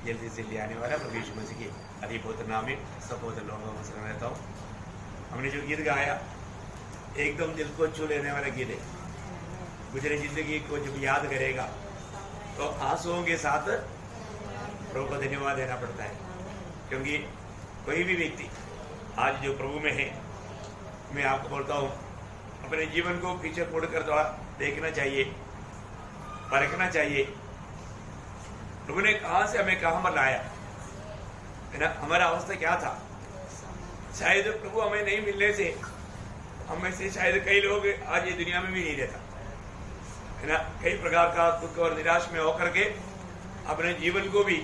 जल्दी से ले आने वाला प्रभु यीशु मसीह की अति पवित्र नाम में सब पवित्र लोगों को मसलन रहता हूँ। हमने जो गीत गाया एकदम दिल को छू लेने वाला गीत है। गुजरे जिंदगी को जब याद करेगा तो आंसुओं के साथ प्रभु को धन्यवाद देना पड़ता है, क्योंकि कोई भी व्यक्ति आज जो प्रभु में है, मैं आपको बोलता हूँ अपने जीवन को पीछे मुड़कर थोड़ा देखना चाहिए, परखना चाहिए। प्रभु ने कहां से हमें कहां पर लाया है ना, हमारा अवस्था क्या था। शायद प्रभु हमें नहीं मिलने से हम में से शायद कई लोग आज ये दुनिया में भी नहीं रहता है ना। कई प्रकार का दुख और निराश में होकर के अपने जीवन को भी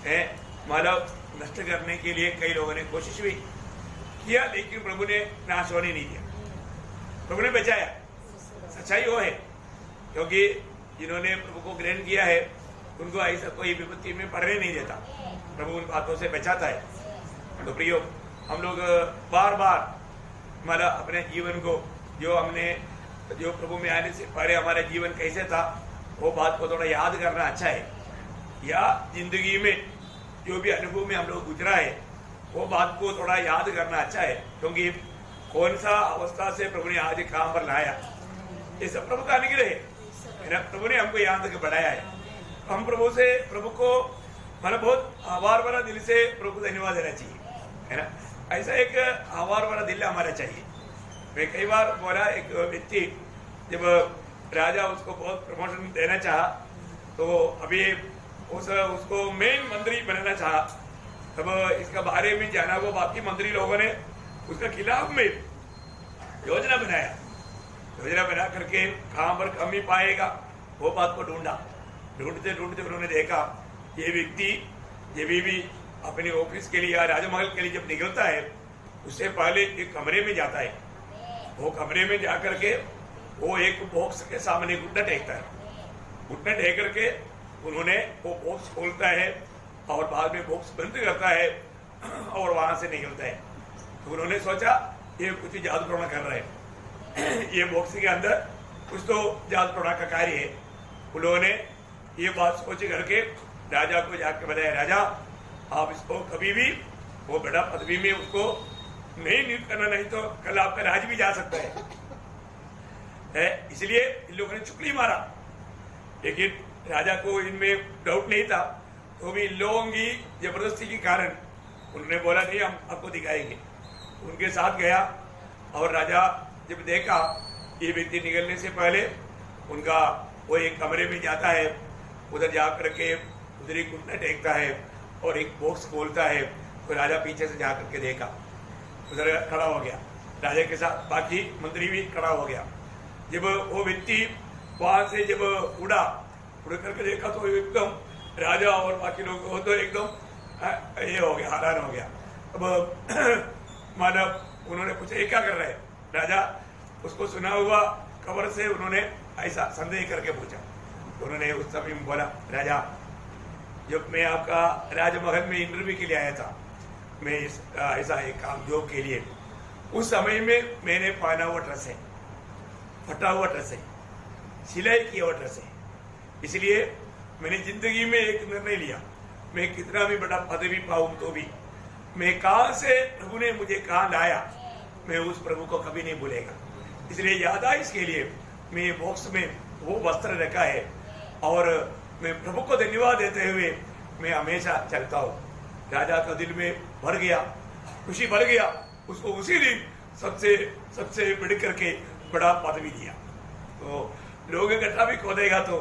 है मानव नष्ट करने के लिए कई लोगों ने कोशिश भी किया, लेकिन प्रभु ने नाश होने नहीं दिया, प्रभु ने बचाया। सच्चाई वो है, क्योंकि जिन्होंने प्रभु को ग्रहण किया है उनको ऐसा कोई विपत्ति में पड़ने नहीं देता, प्रभु उन बातों से बचाता है। तो प्रियो, हम लोग बार बार हमारा अपने जीवन को जो प्रभु में आने से पहले हमारा जीवन कैसे था वो बात को थोड़ा याद करना अच्छा है, या जिंदगी में जो भी अनुभव में हम लोग गुजरा है वो बात को थोड़ा याद करना अच्छा है, क्योंकि कौन सा अवस्था से प्रभु ने आज कहां पर लाया, ये सब प्रभु का अनुग्रह है। प्रभु ने हमको यहाँ तक बढ़ाया है। हम प्रभु को मतलब बहुत आभार भरा दिल से प्रभु को धन्यवाद देना चाहिए, है ना। ऐसा एक आभार भरा दिल हमारा चाहिए। मैं कई बार बोला, एक व्यक्ति जब राजा उसको बहुत प्रमोशन देना चाहा, तो अभी उसको मेन मंत्री बनाना चाहा, तब इसका बारे में जाना वो बाकी मंत्री लोगों ने उसका खिलाफ में योजना बनाया। योजना बना करके कहां पर कमी पाएगा वो बात को ढूंढते उन्होंने देखा ये व्यक्ति जब भी अपने ऑफिस के लिए या राजमहल के लिए जब निकलता है उससे पहले एक कमरे में जाता है। वो कमरे में जाकर के वो एक बॉक्स के सामने घुटना टेकता है। घुटना टेक करके उन्होंने वो बॉक्स खोलता है और बाद में बॉक्स बंद करता है और वहां से निकलता है। तो उन्होंने सोचा ये कुछ जादू टोना कर रहे हैं, ये बॉक्स के अंदर कुछ तो जादू टोना का कार्य है। उन्होंने ये बात सोच करके राजा को जाकर बताया, राजा आप इसको कभी भी वो बड़ा पदवी में उसको नहीं नियुक्त करना, नहीं तो कल आपका राज भी जा सकता है। इसलिए इन लोगों ने चुगली मारा, लेकिन राजा को इनमें डाउट नहीं था, तो भी इन लोगों की जबरदस्ती के कारण उन्होंने बोला नहीं हम आपको दिखाएंगे। उनके साथ गया और राजा जब देखा ये व्यक्ति निकलने से पहले उनका वो एक कमरे में जाता है, उधर जा करके उधर ही घुटना टेकता है और एक बॉक्स खोलता है। तो राजा पीछे से जा करके देखा, उधर खड़ा हो गया, राजा के साथ बाकी मंत्री भी खड़ा हो गया। जब वो व्यक्ति वहां से जब उड़ करके देखा तो एकदम राजा और बाकी लोग हो तो एकदम ये हो गया, हैरान हो गया। अब मानव उन्होंने पूछा ये क्या कर रहे हैं, राजा उसको सुना हुआ खबर से उन्होंने ऐसा संदेह करके पूछा। उन्होंने उस समय में बोला, राजा जब मैं आपका राजमहल में इंटरव्यू के लिए आया था, मैं ऐसा एक काम जॉब के लिए, उस समय में मैंने पहना हुआ ड्रेस है, फटा हुआ ड्रेस है, सिलाई किया हुआ ड्रेस है। इसलिए मैंने जिंदगी में एक निर्णय लिया, मैं कितना भी बड़ा पदवी पाऊं तो भी मैं कहां से प्रभु ने मुझे कहां लाया, मैं उस प्रभु को कभी नहीं भूलेगा। इसलिए याद आए इसके लिए मैं बॉक्स में वो वस्त्र रखा है और मैं प्रभु को धन्यवाद देते हुए मैं हमेशा चलता हूँ। राजा का दिल में भर गया, खुशी भर गया, उसको उसी दिन सबसे बढ़ करके बड़ा पदवी दिया। तो लोग इकट्ठा भी खोदेगा तो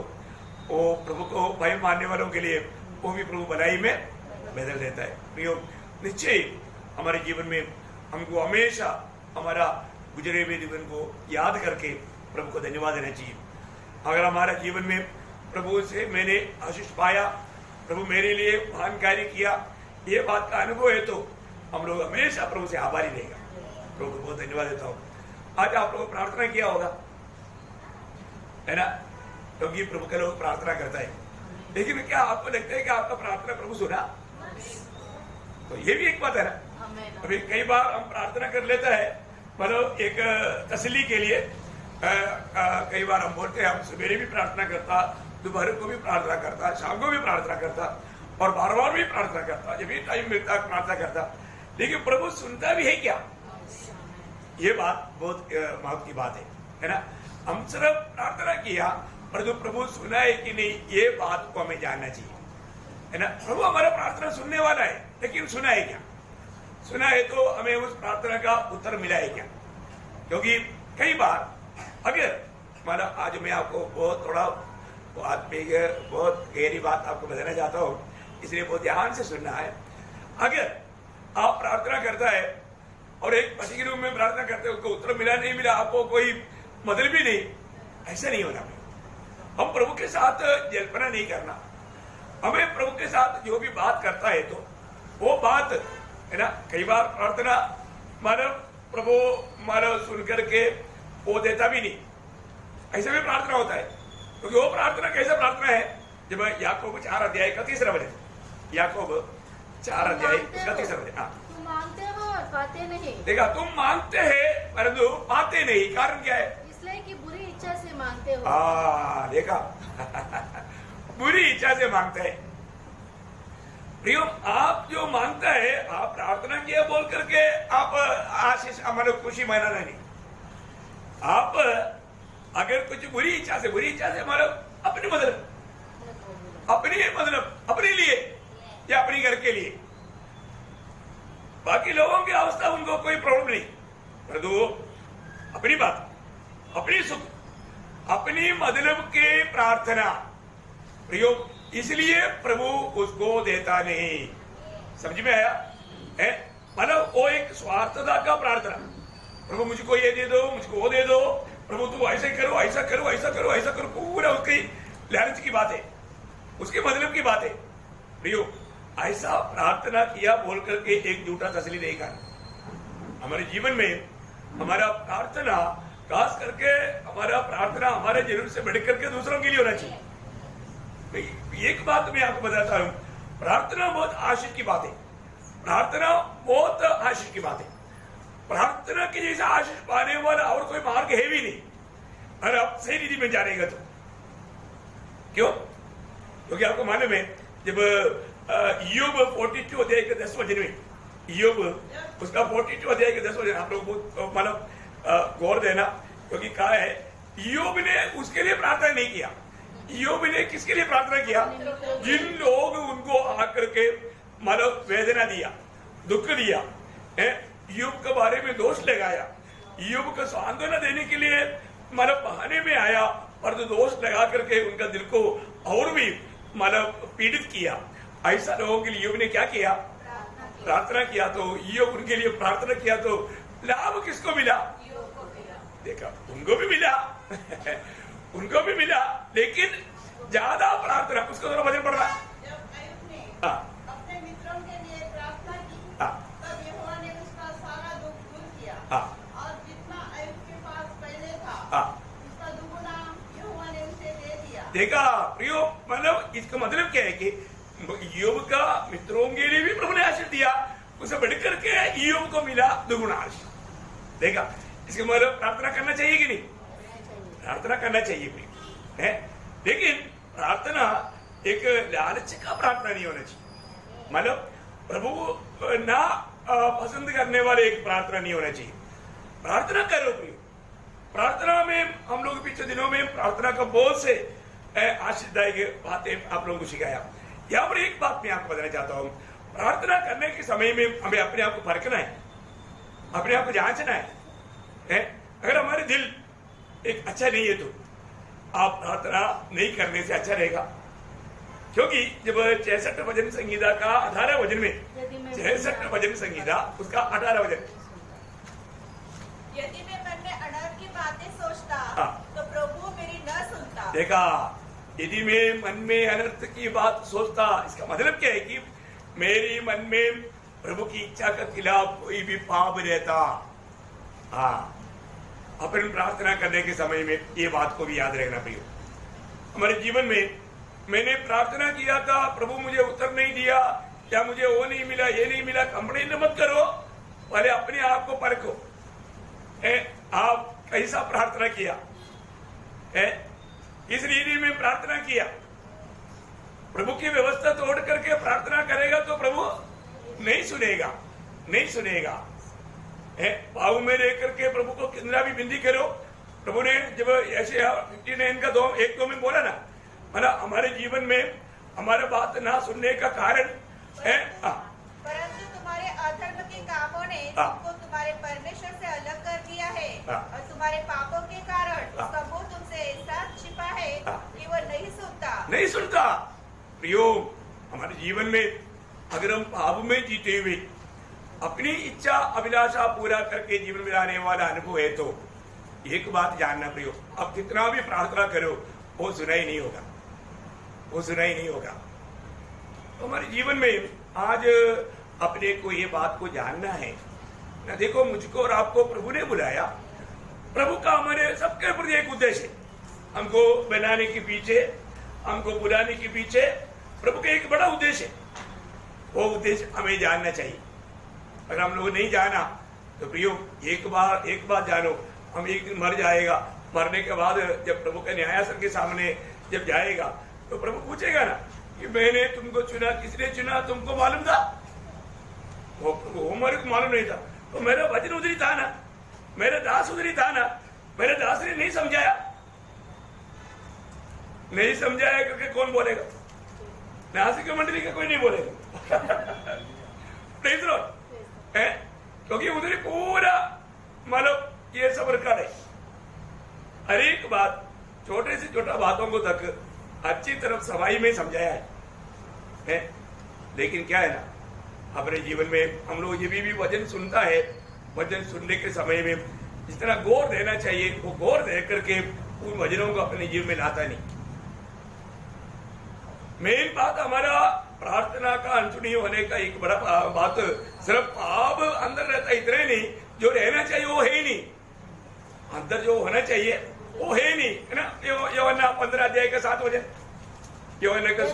वो प्रभु को भय मानने वालों के लिए वो भी प्रभु भलाई में बदल देता है। प्रियो, निश्चय हमारे जीवन में हमको हमेशा हमारा गुजरे हुए जीवन को याद करके प्रभु को धन्यवाद देना चाहिए। अगर हमारा जीवन में प्रभु से मैंने आशीष पाया, प्रभु मेरे लिए महान कार्य किया, ये बात का अनुभव है, तो हम लोग हमेशा प्रभु से आभारी रहेगा। प्रभु को बहुत धन्यवाद देता हूँ। आज आप लोग प्रार्थना किया होगा, है ना, क्योंकि प्रभु के लोग प्रार्थना करता है, लेकिन क्या आपको लगता है कि आपका प्रार्थना प्रभु सुना? तो ये भी एक बात है ना। अभी कई बार हम प्रार्थना कर लेता है, मतलब एक तसल्ली के लिए कई बार हम बोलते हैं हम सवेरे भी प्रार्थना करता, दोपहर को भी प्रार्थना करता, शाम को भी प्रार्थना करता, और बार बार भी प्रार्थना करता, जब भी टाइम मिलता प्रार्थना करता, लेकिन प्रभु सुनता भी है क्या? ये बात बहुत महत्व की बात है ना। हम सिर्फ प्रार्थना किया, परंतु प्रभु सुना है कि नहीं, ये बात को हमें जानना चाहिए, है ना। प्रभु हमारा प्रार्थना सुनने वाला है, लेकिन सुना है क्या? सुना है तो हमें उस प्रार्थना का उत्तर मिला है क्या? क्योंकि कई बार अगर मतलब आज मैं आपको बहुत थोड़ा आत्मिक बहुत गहरी बात आपको बताना चाहता हूँ, इसलिए बहुत ध्यान से सुनना है। अगर आप प्रार्थना करता है और एक पति के रूप में प्रार्थना करते हैं, उसको उत्तर मिला नहीं मिला, आपको कोई मतलब भी नहीं, ऐसा नहीं होना। हम प्रभु के साथ जल्पना नहीं करना, हमें प्रभु के साथ जो भी बात करता है तो वो बात है ना। कई बार प्रार्थना मानव प्रभु मानव सुन करके वो देता भी नहीं, ऐसा भी प्रार्थना होता है। क्योंकि वो प्रार्थना कैसा प्रार्थना है, जब याकूब 4 अध्याय का 3रा वचन, याकूब 4 अध्याय का 3रा वचन, तुम मांगते हो और पाते नहीं। देखा, तुम मांगते हैं परंतु पाते नहीं, कारण क्या है? इसलिए कि बुरी इच्छा से मांगते हो। देखा बुरी इच्छा से मांगते हैं। प्रियो, आप जो मांगता है, आप प्रार्थना किया बोल करके आप आशीष हमारे खुशी मनाना नहीं। आप अगर कुछ बुरी इच्छा से हमारा अपने मतलब अपने लिए या अपने घर के लिए, बाकी लोगों की अवस्था उनको कोई प्रॉब्लम नहीं, परंतु अपनी बात, अपनी सुख, अपनी मतलब के प्रार्थना प्रयोग, इसलिए प्रभु उसको देता नहीं। समझ में आया है? मतलब वो एक स्वार्थता का प्रार्थना, प्रभु मुझको ये दे दो, मुझको वो दे दो, प्रभु तू ऐसे करो, ऐसा करो, ऐसा करो, ऐसा करो, पूरा उसकी लालच की बात है, उसके मतलब की बात है। प्रियो, ऐसा प्रार्थना किया बोल करके एक झूठा तसली नहीं करना। हमारे जीवन में हमारा प्रार्थना, खास करके हमारा प्रार्थना हमारे जरूरत से बढ़ करके दूसरों के लिए होना चाहिए। एक बात मैं आपको बताता हूं, प्रार्थना बहुत आशीष की बात है, प्रार्थना बहुत आशीष की बात है। प्रार्थना के जैसा आशीष पाने वाला और कोई मार्ग है भी नहीं, अगर आप सही रीति में जानेगा तो। क्यों? क्योंकि आपको मालूम है, जब ईयोब 42 अध्याय के 10 वचन में, ईयोब उसका 42 अध्याय के 10 वचन, आप लोग बहुत मतलब गौर देना, क्योंकि कहा है ईयोब ने उसके लिए प्रार्थना नहीं किया। ईयोब ने किसके लिए प्रार्थना किया? जिन लोग उनको आकर के मतलब वेदना दिया, दुख दिया, ईयोब के बारे में दोष लगाया, ईयोब को सांत्वना देने के लिए मतलब बहाने में आया, पर तो दोष लगा करके उनका दिल को और भी मतलब पीड़ित किया। ऐसा लोगों के लिए ईयोब ने क्या किया? प्रार्थना किया। तो ईयोब उनके लिए प्रार्थना किया तो लाभ किसको मिला? देखा, उनको भी मिला उनको भी मिला, लेकिन ज्यादा प्रार्थना, उसको थोड़ा वजन पड़ रहा। अपने मित्रों के लिए प्रार्थना की, तब यहोवा ने उसका सारा दुख दूर किया, और जितना अय्यूब के पास पहले था उसका दुगुना यहोवा ने उसे दे दिया। देखा प्रियो, मतलब इसका मतलब क्या है कि ईयोब का मित्रों के लिए भी प्रभु ने आशीष दिया, उसे बढ़कर के ईयोब को मिला दुगुना आशीष। देखा, इसका मतलब प्रार्थना करना चाहिए कि नहीं? प्रार्थना करना चाहिए भी है, लेकिन प्रार्थना एक लालच का प्रार्थना नहीं होना चाहिए। मतलब प्रभु ना पसंद करने वाले एक प्रार्थना नहीं होना चाहिए। प्रार्थना करो प्रियो। प्रार्थना में हम लोग पिछले दिनों में प्रार्थना का बहुत से आशीषदायक बातें आप लोगों को सिखाया। यहाँ पर एक बात मैं आपको बताना चाहता हूँ, प्रार्थना करने के समय में हमें अपने आप को परखना है, अपने आप को जांचना है। अगर हमारे दिल एक अच्छा नहीं है तो आप प्रार्थना नहीं करने से अच्छा रहेगा। क्योंकि जब 66 भजन संगीता का 18 वचन में, 66 भजन संगीता उसका 18 वचन, यदि मैं मन में अनर्थ की बातें सोचता तो प्रभु मेरी न सुनता। देखा, यदि मैं मन में अनर्थ की बात सोचता, इसका मतलब क्या है कि मेरी मन में प्रभु की इच्छा के खिलाफ कोई भी पाप रहता। अपन प्रार्थना करने के समय में ये बात को भी याद रखना प्रियो। हमारे जीवन में मैंने प्रार्थना किया था, प्रभु मुझे उत्तर नहीं दिया, या मुझे वो नहीं मिला, ये नहीं मिला, कंप्लेन मत करो, पहले अपने आप को परखो। आप कैसा प्रार्थना किया है, किस रीति में प्रार्थना किया, प्रभु की व्यवस्था तोड़ करके प्रार्थना करेगा तो प्रभु नहीं सुनेगा, नहीं सुनेगा। पाव में रह करके प्रभु को कितना भी विनती करो। प्रभु ने जब ऐसे 59 का 1-2 में बोला ना, मतलब हमारे जीवन में हमारा बात ना सुनने का कारण है परंतु तुम्हारे अधर्म के कामों ने तुमको तुम्हारे परमेश्वर से अलग कर दिया है और तुम्हारे पापों के कारण उसका मुंह तुमसे ऐसा छिपा है कि वो नहीं सुनता। प्रियो, हमारे जीवन में अगर हम पाप में जीते हुए अपनी इच्छा अभिलाषा पूरा करके जीवन में आने वाला अनुभव है तो एक बात जानना प्रियो, अब कितना भी प्रार्थना करो वो सुना ही नहीं होगा, वो सुना ही नहीं होगा। तो हमारे जीवन में आज अपने को ये बात को जानना है ना। देखो, मुझको और आपको प्रभु ने बुलाया। प्रभु का हमारे सबके प्रति एक उद्देश्य है, हमको बनाने के पीछे, हमको बुलाने के पीछे प्रभु का एक बड़ा उद्देश्य है। वो उद्देश्य हमें जानना चाहिए। अगर हम लोग नहीं जाना तो प्रियो, एक बार जानो, हम एक दिन मर जाएगा। मरने के बाद जब प्रभु के न्यायासन के सामने जब जाएगा तो प्रभु पूछेगा ना कि मैंने तुमको चुना, किसने चुना, तुमको मालूम था? वो मेरे को मालूम नहीं था। तो मेरा वचन उधरी था ना, मेरा दास उधरी था ना, मेरे दास ने नहीं समझाया, नहीं समझाया करके कौन बोलेगा? नासिक मंडली का कोई नहीं बोलेगा। क्योंकि उधर पूरा मतलब ये सब रिकॉर्ड है। हर एक बात, छोटे से छोटा बातों को तक अच्छी तरफ सफाई में समझाया है। लेकिन क्या है ना, अपने जीवन में हम लोग ये भी वचन सुनता है, वचन सुनने के समय में जिस तरह गौर देना चाहिए वो गौर दे करके उन वचनों को अपने जीवन में लाता नहीं। मेन बात हमारा प्रार्थना का अनसुनी होने का एक बड़ा बात, सिर्फ पाप अंदर रहता, इतना ही नहीं, जो रहना चाहिए वो है ही नहीं, अंदर जो होना चाहिए वो है नहीं, है ना। यूहन्ना 15 अध्याय का 7 वचन, यूहन्ना का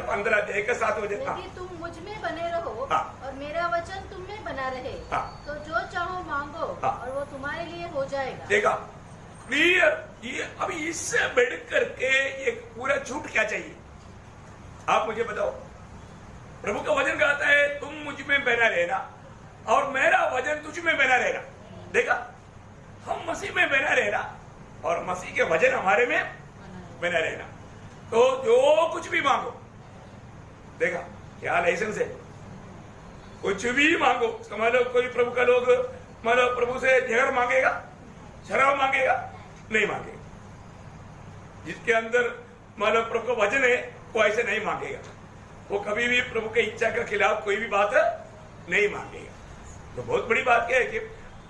15 अध्याय का 7 वचन। यदि तुम मुझ में बने रहो और मेरा वचन तुम में बना रहे तो जो चाहो मांगो और वो तुम्हारे लिए हो जाएगा। देखा क्लियर। ये अभी इससे बढ़ करके एक पूरा झूठ क्या चाहिए? आप मुझे बताओ। प्रभु का वचन कहता है तुम मुझ में बना रहना और मेरा वचन तुझ में बना रहना। देखा, हम मसीह में बना रहना और मसीह के वचन हमारे में बना रहना, तो जो कुछ भी मांगो, देखा क्या लाइसेंस है, कुछ भी मांगो। मतलब कोई प्रभु का लोग मतलब प्रभु से जहर मांगेगा, शराब मांगेगा? नहीं मांगेगा। जिसके अंदर मतलब प्रभु का वचन है वो ऐसे नहीं मांगेगा। वो कभी भी प्रभु की इच्छा के खिलाफ कोई भी बात नहीं मांगेगा। तो बहुत बड़ी बात क्या है कि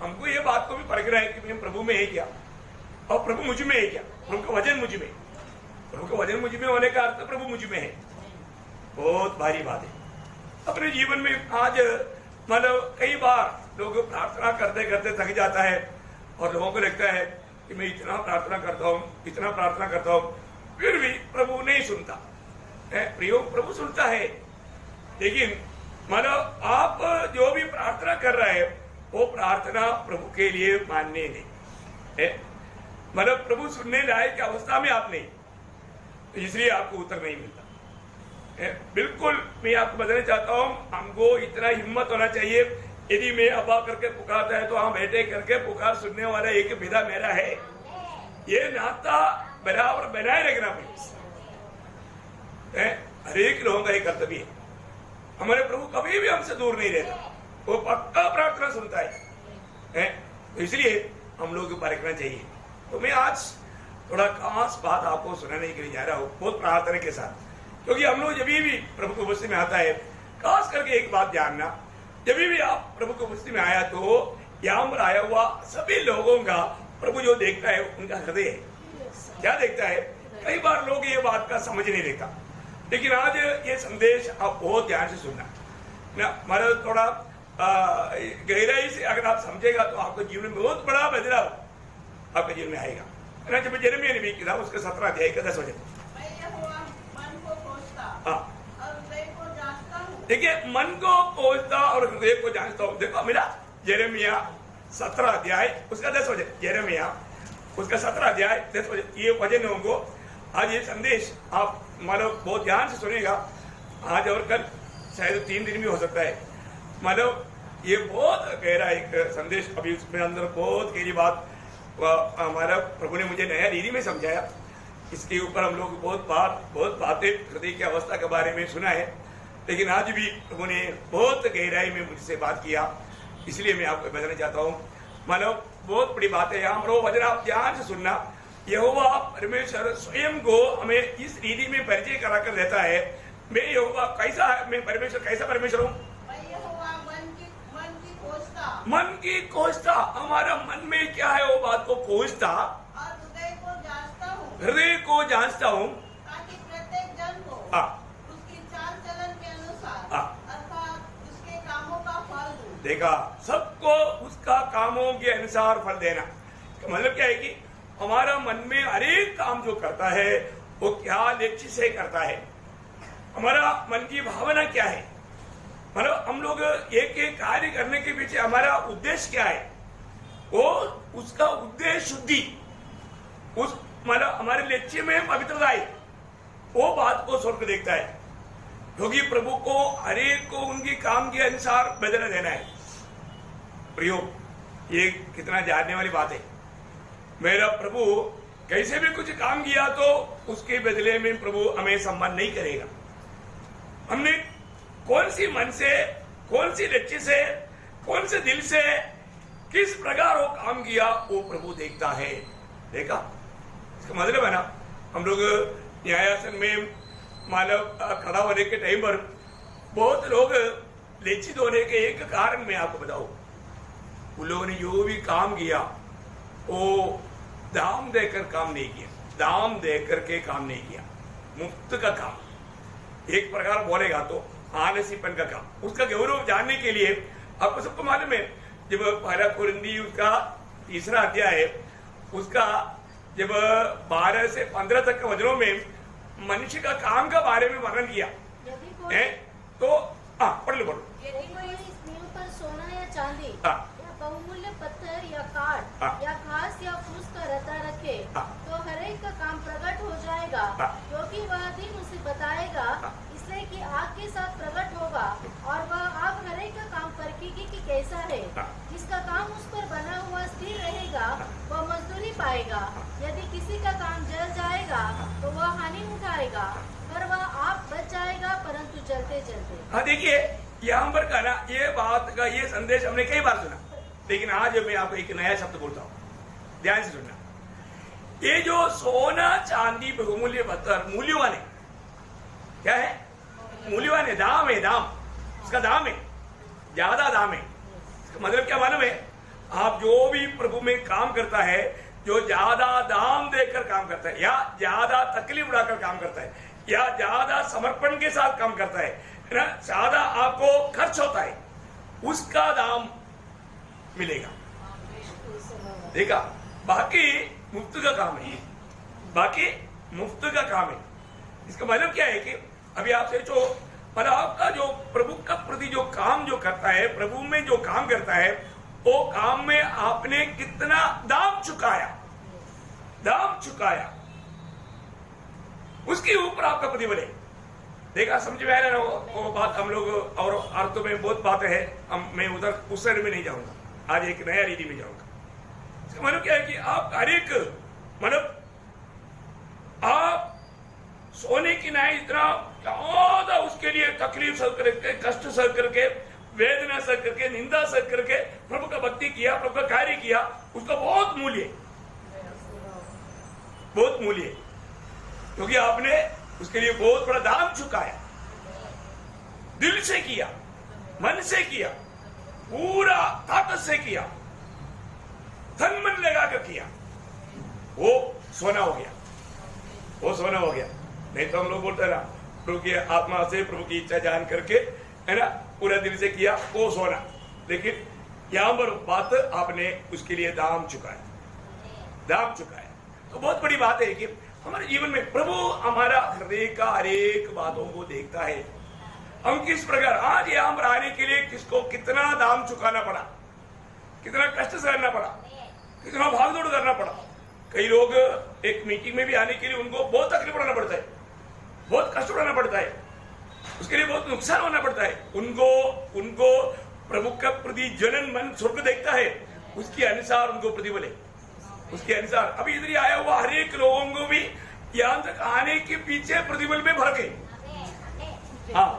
हमको ये बात को भी परखना है कि प्रभु में है क्या और प्रभु मुझ में है क्या, प्रभु का वचन मुझ में, प्रभु का वचन मुझ में होने का अर्थ प्रभु मुझ में है। बहुत भारी बात है। अपने जीवन में आज मतलब कई बार लोग प्रार्थना करते करते थक जाता है और लोगों को लगता है कि मैं इतना प्रार्थना करता हूँ, इतना प्रार्थना करता हूँ, फिर भी प्रभु नहीं सुनता है। प्रियो, प्रभु सुनता है, लेकिन मतलब आप जो भी प्रार्थना कर रहे हैं वो प्रार्थना प्रभु के लिए मान्य नहीं है। मतलब प्रभु सुनने लायक अवस्था में आप नहीं, तो इसलिए आपको उत्तर नहीं मिलता। बिल्कुल मैं आपको बताना चाहता हूँ, हमको इतना हिम्मत होना चाहिए। यदि मैं अब्बा करके पुकारता है तो हम बेटे करके पुकार सुनने वाला एक पिता मेरा है। ये नाता बराबर बनाए रखना पड़ेगा। हर एक लोगों का एक कर्तव्य है। हमारे प्रभु कभी भी हमसे दूर नहीं रहता, वो पक्का प्रार्थना सुनता है। तो इसलिए हम लोग को परखना चाहिए। तो मैं आज थोड़ा खास बात आपको सुनाने के लिए जा रहा हूँ, बहुत प्रार्थना के साथ, क्योंकि हम लोग जब भी प्रभु की उपस्थिति में आता है, खास करके एक बात जानना, जब भी आप प्रभु की उपस्थिति में आया तो यहाँ पर आया हुआ सभी लोगों का प्रभु जो देखता है उनका हृदय है। क्या देखता है? कई बार लोग ये बात का समझ नहीं लेता, लेकिन आज ये संदेश आप बहुत ध्यान से सुनना ना। हमारा थोड़ा गहराई से अगर आप समझेगा तो आपके जीवन में बहुत बड़ा बदलाव आपके जीवन में आएगा। ना जब यिर्मयाह नबी की था उसके 17 अध्याय का 10 वचन। देखिए, मन को खोजता और हृदय को जांचता हूँ। देखो मेरा यिर्मयाह 17 अध्याय उसका 10 वचन, यिर्मयाह उसका 17 अध्याय 10 वचन। ये वचन होंगे आज ये संदेश आप मतलब बहुत ध्यान से सुनेगा, आज और कल शायद 3 दिन भी हो सकता है। मतलब ये बहुत गहरा एक संदेश, अभी उसमें अंदर बहुत गहरी बात हमारा प्रभु ने मुझे नया रीति में समझाया। इसके ऊपर हम लोग बहुत बातें हृदय की अवस्था के बारे में सुना है, लेकिन आज भी प्रभु ने बहुत गहराई में मुझसे बात किया, इसलिए मैं आपको बताना चाहता हूँ। मतलब बहुत बड़ी बात है यहाँ पर, वचन आप ध्यान से सुनना। यहोवा परमेश्वर स्वयं को हमें इस रीति में परिचय करा कर देता है। मैं यहोवा कैसा है, मैं परमेश्वर कैसा परमेश्वर हूँ? मन की खोजता, हमारा मन में क्या है वो बात को खोजता और हृदय को जांचता हूँ, ताकि प्रत्येक जन को उसकी चाल चलन के अनुसार अर्थात उसके कामों का फल दूं। देखा, सबको उसका कामों के अनुसार फल देना। इसका मतलब क्या है कि हमारा मन में हर एक काम जो करता है वो क्या लक्ष्य से करता है, हमारा मन की भावना क्या है। मतलब हम लोग एक एक कार्य करने के पीछे हमारा उद्देश्य क्या है, वो उसका उद्देश्य शुद्धि, उस मतलब हमारे लक्ष्य में पवित्रता है, वो बात को स्वर्ग देखता है। क्योंकि प्रभु को हर एक को उनके काम के अनुसार बदला देना है। प्रयोग, ये कितना जानने वाली बात है। मेरा प्रभु कैसे भी कुछ काम किया तो उसके बदले में प्रभु हमें सम्मान नहीं करेगा। हमने कौन सी मन से, कौन सी लक्ष्य से, कौन से दिल से, किस प्रकार वो काम किया, वो प्रभु देखता है। देखा, इसका मतलब है ना, हम लोग न्यायासन में मानव खड़ा होने के टाइम पर बहुत लोग लज्जित होने के एक कारण मैं आपको बताऊं, उन लोगों ने जो भी काम किया वो दाम देकर काम नहीं किया, दाम देकर के काम नहीं किया, मुफ्त का काम, एक प्रकार बोलेगा तो आलसीपन का काम। उसका गौरव जानने के लिए आपको सबको मालूम है, जब पहला कुरिन्दी उसका 3 अध्याय है, उसका जब 12 से 15 तक के वचनों में मनुष्य का काम का बारे में वर्णन किया है, तो पढ़ लो। यदि कोई नींव पर सोना या चांदी या बहुमूल्य पत्थर या काठ या घास या फूस का रता रखे तो हर एक का काम प्रकट हो जाएगा, क्योंकि वह दिन उसे बताएगा, इसलिए कि आग के साथ प्रकट होगा और वह आग हर एक का काम परखेगी कि कैसा है। जिसका काम उस पर बना हुआ स्थिर रहेगा वह मजदूरी पाएगा। यदि किसी का काम जल जाएगा तो वह हानि उठाएगा, पर वह आप बच जाएगा, परंतु जलते जलते। हाँ, देखिए यहाँ पर कहना, ये बात का ये संदेश हमने कई बार सुना, लेकिन आज मैं आपको एक नया शब्द बोलता हूँ, ध्यान से सुनना। ये जो सोना चांदी बहुमूल्य पत्थर, मूल्यवान है, क्या है? मूल्यवान है, दाम है, दाम, उसका दाम है, ज्यादा दाम है। इसका मतलब क्या मालूम है? आप जो भी प्रभु में काम करता है, जो ज्यादा दाम देकर काम करता है, या ज्यादा तकलीफ उड़ाकर काम करता है, या ज्यादा समर्पण के साथ काम करता है ना, ज्यादा आपको खर्च होता है, उसका दाम मिलेगा। देखा, बाकी मुफ्त का काम है, बाकी मुफ्त का काम है। इसका मतलब क्या है कि अभी आपसे जो मतलब आपका जो प्रभु का प्रति जो काम जो करता है, प्रभु में जो काम करता है, वो काम में आपने कितना दाम चुकाया, दाम चुकाया, उसके ऊपर आपका प्रतिफल है। देखा, समझ में आ रहा है ना वो बात? हम लोग और अर्थों में बहुत बातें हैं, मैं उधर उस साइड में नहीं जाऊंगा, आज एक नया रीति में जाऊंगा। इसका मतलब क्या है कि आप हर एक मतलब आप सोने की न्याय इतना ज्यादा उसके लिए तकलीफ सह करके, कष्ट सह करके, वेदना सह करके, निंदा सह करके प्रभु का भक्ति किया, प्रभु का कार्य किया, उसका बहुत मूल्य है, बहुत मूल्य है, क्योंकि आपने उसके लिए बहुत बड़ा दाम चुकाया, दिल से किया, मन से किया, पूरा ताकत से किया, धन मन लगा कर किया, वो सोना हो गया, वो सोना हो गया। नहीं तो हम लोग बोलते हैं ना, प्रभु की आत्मा से, प्रभु की इच्छा जान करके, है ना, पूरा दिल से किया, वो सोना। लेकिन यहां पर बात आपने उसके लिए दाम चुकाया, दाम चुकाया। तो बहुत बड़ी बात है कि हमारे जीवन में प्रभु हमारा हृदय का हर एक बातों को देखता है। हम किस प्रकार आज यहाँ पर आने के लिए किसको कितना दाम चुकाना पड़ा, कितना कष्ट सहना पड़ा, कितना भागदौड़ करना पड़ा। कई लोग एक मीटिंग में भी आने के लिए उनको बहुत तकलीफ उठाना पड़ता है, बहुत कष्ट उठाना पड़ता है, उसके लिए बहुत नुकसान होना पड़ता है। उनको प्रभु का प्रति जनन मन स्वर्ग देखता है, उसके अनुसार उनको प्रतिफल है, उसके अनुसार। अभी इधर आया हुआ हर एक लोगों को भी यहाँ तक आने के पीछे प्रतिफल में फर्क है। हाँ,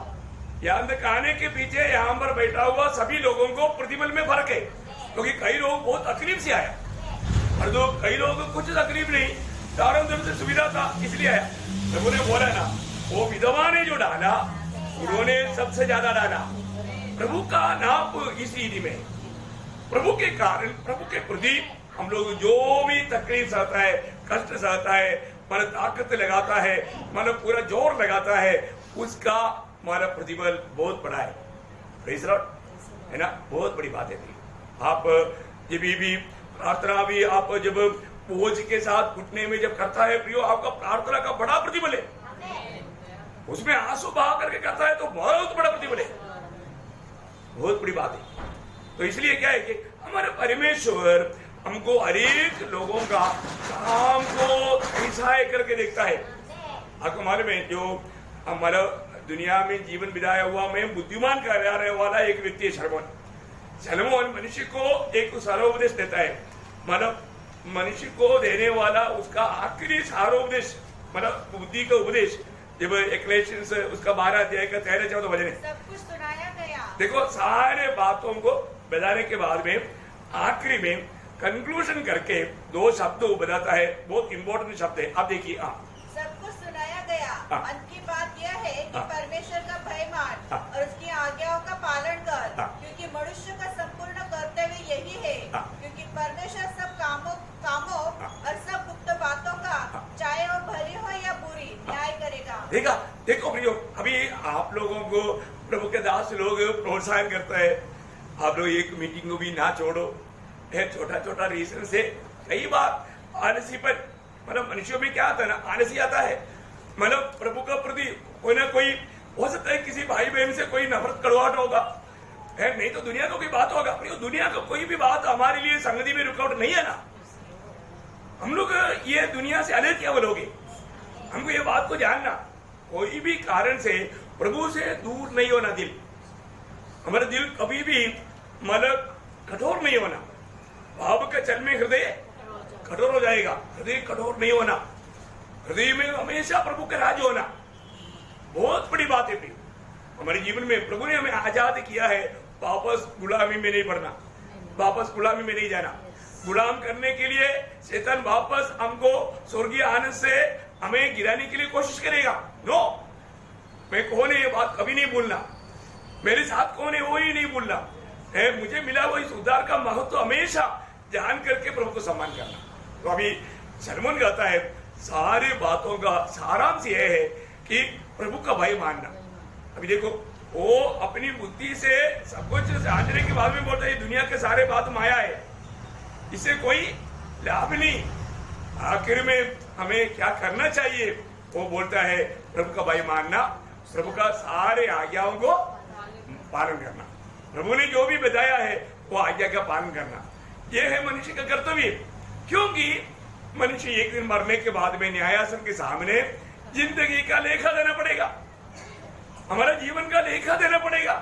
यहाँ तक आने के पीछे यहाँ पर बैठा हुआ सभी लोगों को प्रतिफल में फर्क है, क्योंकि कई लोग बहुत तकलीफ से आया और तो कई लोगों को कुछ तकलीफ नहीं, चारों तरफ से सुविधा था इसलिए आया। प्रभु ने बोला ना, वो विधवा ने जो डाला उन्होंने सबसे ज्यादा डाला। प्रभु का नाप इस रीति में, प्रभु के कारण, प्रभु के प्रति हम लोग जो भी तकलीफ सहता है, कष्ट सहता है, मन ताकत लगाता है, मन पूरा जोर लगाता है, उसका हमारा प्रतिफल बहुत बड़ा है। प्रेज़ लॉर्ड, है ना, बहुत बड़ी बात है। आप जब भी प्रार्थना भी आप जब बोझ के साथ घुटने में जब करता है प्रियो, आपका प्रार्थना का बड़ा प्रतिफल है। उसमें आंसू बहा करके करता है तो बहुत बड़ा प्रतिफल है, बहुत बड़ी बात है। तो इसलिए क्या है कि हमारे परमेश्वर हमको अनेक लोगों का काम को ऐसा करके देखता है। आपको मालूम है, जो हमारा दुनिया में जीवन बिताया हुआ में बुद्धिमान कहलाने वाला एक व्यक्ति है सलोमन मनुष्य को एक सारोपदेश देता है, मतलब मनुष्य को देने वाला उसका आखिरी सारोपदेश, मतलब बुद्धि का उपदेश। जब एक्लेशियंस उसका 12 अध्याय का 13-14 वचन है, सब कुछ सुनाया गया। देखो सारे बातों को बताने के बाद में आखिरी में कंक्लूजन करके 2 शब्द वो बताता है, बहुत इंपॉर्टेंट शब्द है। आप देखिए, सब कुछ सुनाया गया। अंत की बात यह है कि परमेश्वर का भय मान और उसकी आज्ञाओं का पालन कर, क्योंकि मनुष्य का संपूर्ण कर्तव्य यही है। क्योंकि परमेश्वर सब कामों और सब गुप्त बातों का, चाहे वो भली हो या बुरी, न्याय करेगा। देखो प्रियो, अभी आप लोगों को प्रभु के दास लोग प्रोत्साहन करता है, आप लोग एक मीटिंग को भी ना छोड़ो। छोटा छोटा रीजन से कई बार आलसी पर, मतलब मनुष्यों में क्या आता है ना, आलसी आता है। मतलब प्रभु का प्रति कोई ना कोई हो सकता है, किसी भाई बहन से कोई नफरत कड़वाहट होगा, है नहीं तो दुनिया का कोई बात होगा। दुनिया का कोई भी बात हमारे लिए संगति में रुकावट नहीं है ना। हम लोग ये दुनिया से अलग केवल हो गए। हमको ये बात को जानना, कोई भी कारण से प्रभु से दूर नहीं होना। दिल, हमारा दिल कभी भी मतलब कठोर नहीं होना। भाव का चल में हृदय कठोर हो जाएगा, हृदय कठोर नहीं होना, हृदय में हमेशा प्रभु का राज होना बहुत बड़ी बात है। हमारे जीवन में प्रभु ने हमें आजाद किया है, वापस गुलामी में नहीं पड़ना, वापस गुलामी में नहीं जाना। गुलाम करने के लिए शैतान वापस हमको स्वर्गीय आनंद से हमें गिराने के लिए कोशिश करेगा। नो, मैं कौन है ये बात कभी नहीं बोलना, मेरे साथ कौन है वो ही नहीं बोलना है। मुझे मिला वो इस उद्धार का महत्व हमेशा जान करके प्रभु को सम्मान करना। तो अभी सलोमन कहता है, सारी बातों का सारांश यह है कि प्रभु का भय मानना। अभी देखो, वो अपनी बुद्धि से सब कुछ जानने के बाद में बोलता है दुनिया के सारे बात माया है, इससे कोई लाभ नहीं। आखिर में हमें क्या करना चाहिए, वो बोलता है प्रभु का भय मानना, प्रभु का सारे आज्ञाओं को पालन करना। प्रभु ने जो भी बताया है वो आज्ञा का पालन करना, यह है मनुष्य का कर्तव्य। क्योंकि मनुष्य एक दिन मरने के बाद में न्यायासन के सामने जिंदगी का लेखा देना पड़ेगा, हमारा जीवन का लेखा देना पड़ेगा।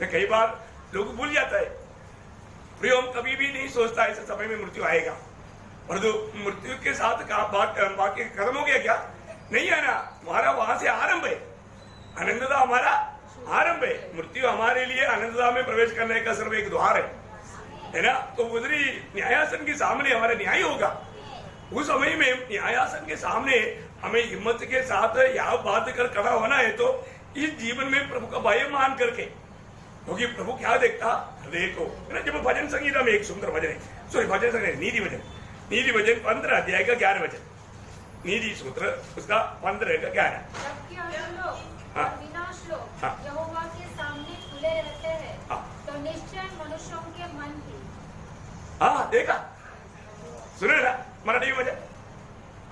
मैं कई बार लोग भूल जाता है, प्रियो हम कभी भी नहीं सोचता ऐसे समय में मृत्यु आएगा, और जो मृत्यु के साथ बाकी खत्म हो गया क्या, नहीं है ना। हमारा वहां से आरंभ है, आनंददा हमारा आरंभ है। मृत्यु हमारे लिए आनंददा में प्रवेश करने का सिर्फ एक द्वार है ना। तो उधरी न्यायासन के सामने हमारा न्याय होगा। उस समय में न्यायासन के सामने हमें हिम्मत के साथ यह बात कर खड़ा होना है, तो इस जीवन में प्रभु का भय मान करके, क्योंकि प्रभु क्या देखता हृदय को, है ना। जब भजन संगीता में एक सुंदर भजन है, सॉरी भजन संगीत नीति भजन 15 अध्याय का 11 वचन, नीति सूत्र उसका 15 का 11। विनाश लोग यहोवा के सामने खुले रहते हैं, तो निश्चय मनुष्यों के मन भी। हाँ देखा, सुने ना मराठी मध्ये,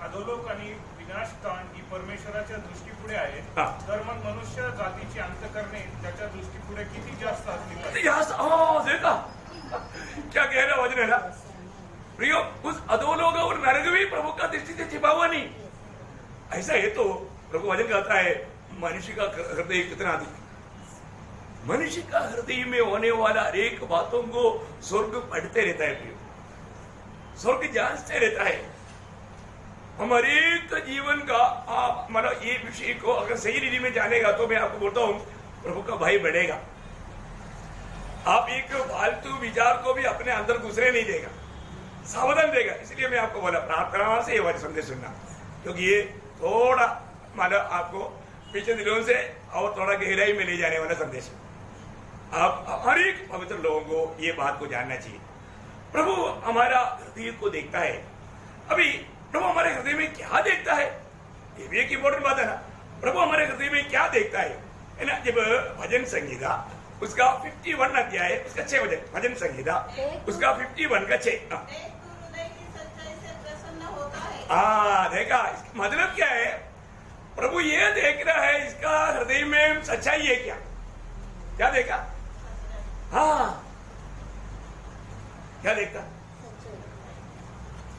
अधोलोक आणि विनाशकांड ही परमेश्वराच्या दृष्टीपुढे आहे, तर मग मनुष्य जातीची अंत करणे त्याच्या दृष्टीपुढे किती जास्त असली पाहिजे। देखा क्या गहरा वचन है ना प्रियो। उस अधोलोक और नरक भी प्रभु का दृष्टि से छिपा हुआ नहीं। ऐसा है तो प्रभु वचन कहता है मनुष्य का हृदय कितना अधिक, मनुष्य का हृदय में होने वाला अनेक बातों को स्वर्ग पढ़ते रहता है प्रियो, स्वर्ग जांचते रहता है। हमारे जीवन का आप मतलब ये विषय को अगर सही रीति में जानेगा तो मैं आपको बोलता हूं प्रभु का भय बढ़ेगा। आप एक फालतू विचार को भी अपने अंदर घुसने नहीं देगा, सावधान देगा। इसलिए मैं आपको बोला प्रार्थना से ये वाला संदेश सुनना, क्योंकि ये थोड़ा मतलब आपको पीछे दिनों से और थोड़ा गहराई में ले जाने वाला संदेश है। आप हर एक पवित्र लोगों को ये बात को जानना चाहिए। प्रभु हमारा हृदय को देखता है। अभी प्रभु हमारे हृदय में क्या देखता है, ये भी एक इंपॉर्टेंट बात है ना। प्रभु हमारे हृदय में क्या देखता है ना। जब भजन संगीता उसका 51 अध्याय उसका 6 वचन, भजन संगीता उसका 51 का 6। देखा मतलब क्या है, प्रभु ये देख रहा है इसका हृदय में सच्चाई है क्या, क्या देखा? हाँ, क्या देखता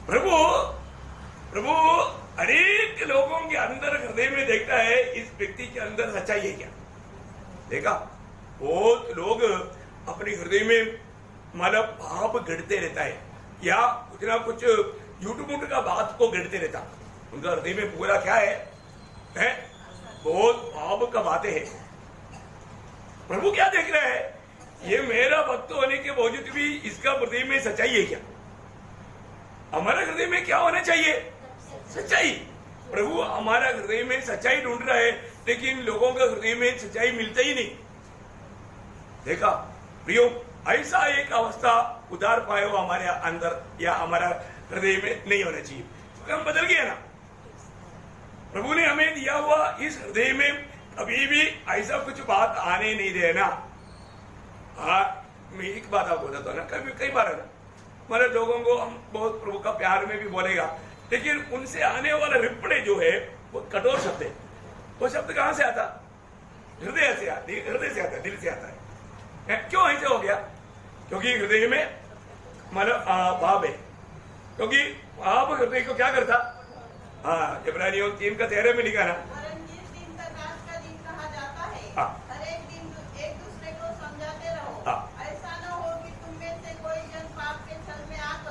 प्रभु? प्रभु अनेक लोगों के अंदर हृदय में देखता है इस व्यक्ति के अंदर सच्चाई है क्या। देखा, बहुत लोग अपने हृदय में मतलब पाप गढ़ते रहता है या कुछ ना कुछ झूठ-मूठ का बात को गढ़ते रहता। उनका हृदय में पूरा क्या है? बहुत पाप का बातें है। प्रभु क्या देख रहा है? ये मेरा भक्त होने के बावजूद भी इसका हृदय में सच्चाई है क्या? हमारा हृदय में क्या होना चाहिए? सच्चाई। प्रभु हमारा हृदय में सच्चाई ढूंढ रहा है, लेकिन लोगों का हृदय में सच्चाई मिलता ही नहीं। देखा प्रियो, ऐसा एक अवस्था उधार पाए हो हमारे अंदर या हमारा हृदय में नहीं होना चाहिए। तो हम बदल गए ना। प्रभु ने हमें दिया हुआ इस हृदय में कभी भी ऐसा कुछ बात आने नहीं देना। हाँ, मैं एक बात आपको बताता हूँ ना, कभी कई बार है ना हमारे लोगों को हम बहुत प्रभु का प्यार में भी बोलेगा, लेकिन उनसे आने वाला रिप्ले जो है वो कठोर शब्द है। वो शब्द कहाँ से आता? हृदय से आता, हृदय से आता, दिल से आता है। क्यों ऐसे हो गया? क्योंकि हृदय में मतलब पाप है। क्योंकि पाप हृदय को क्या करता? हाँ, इब्रानियों 3:13 में लिखा ना,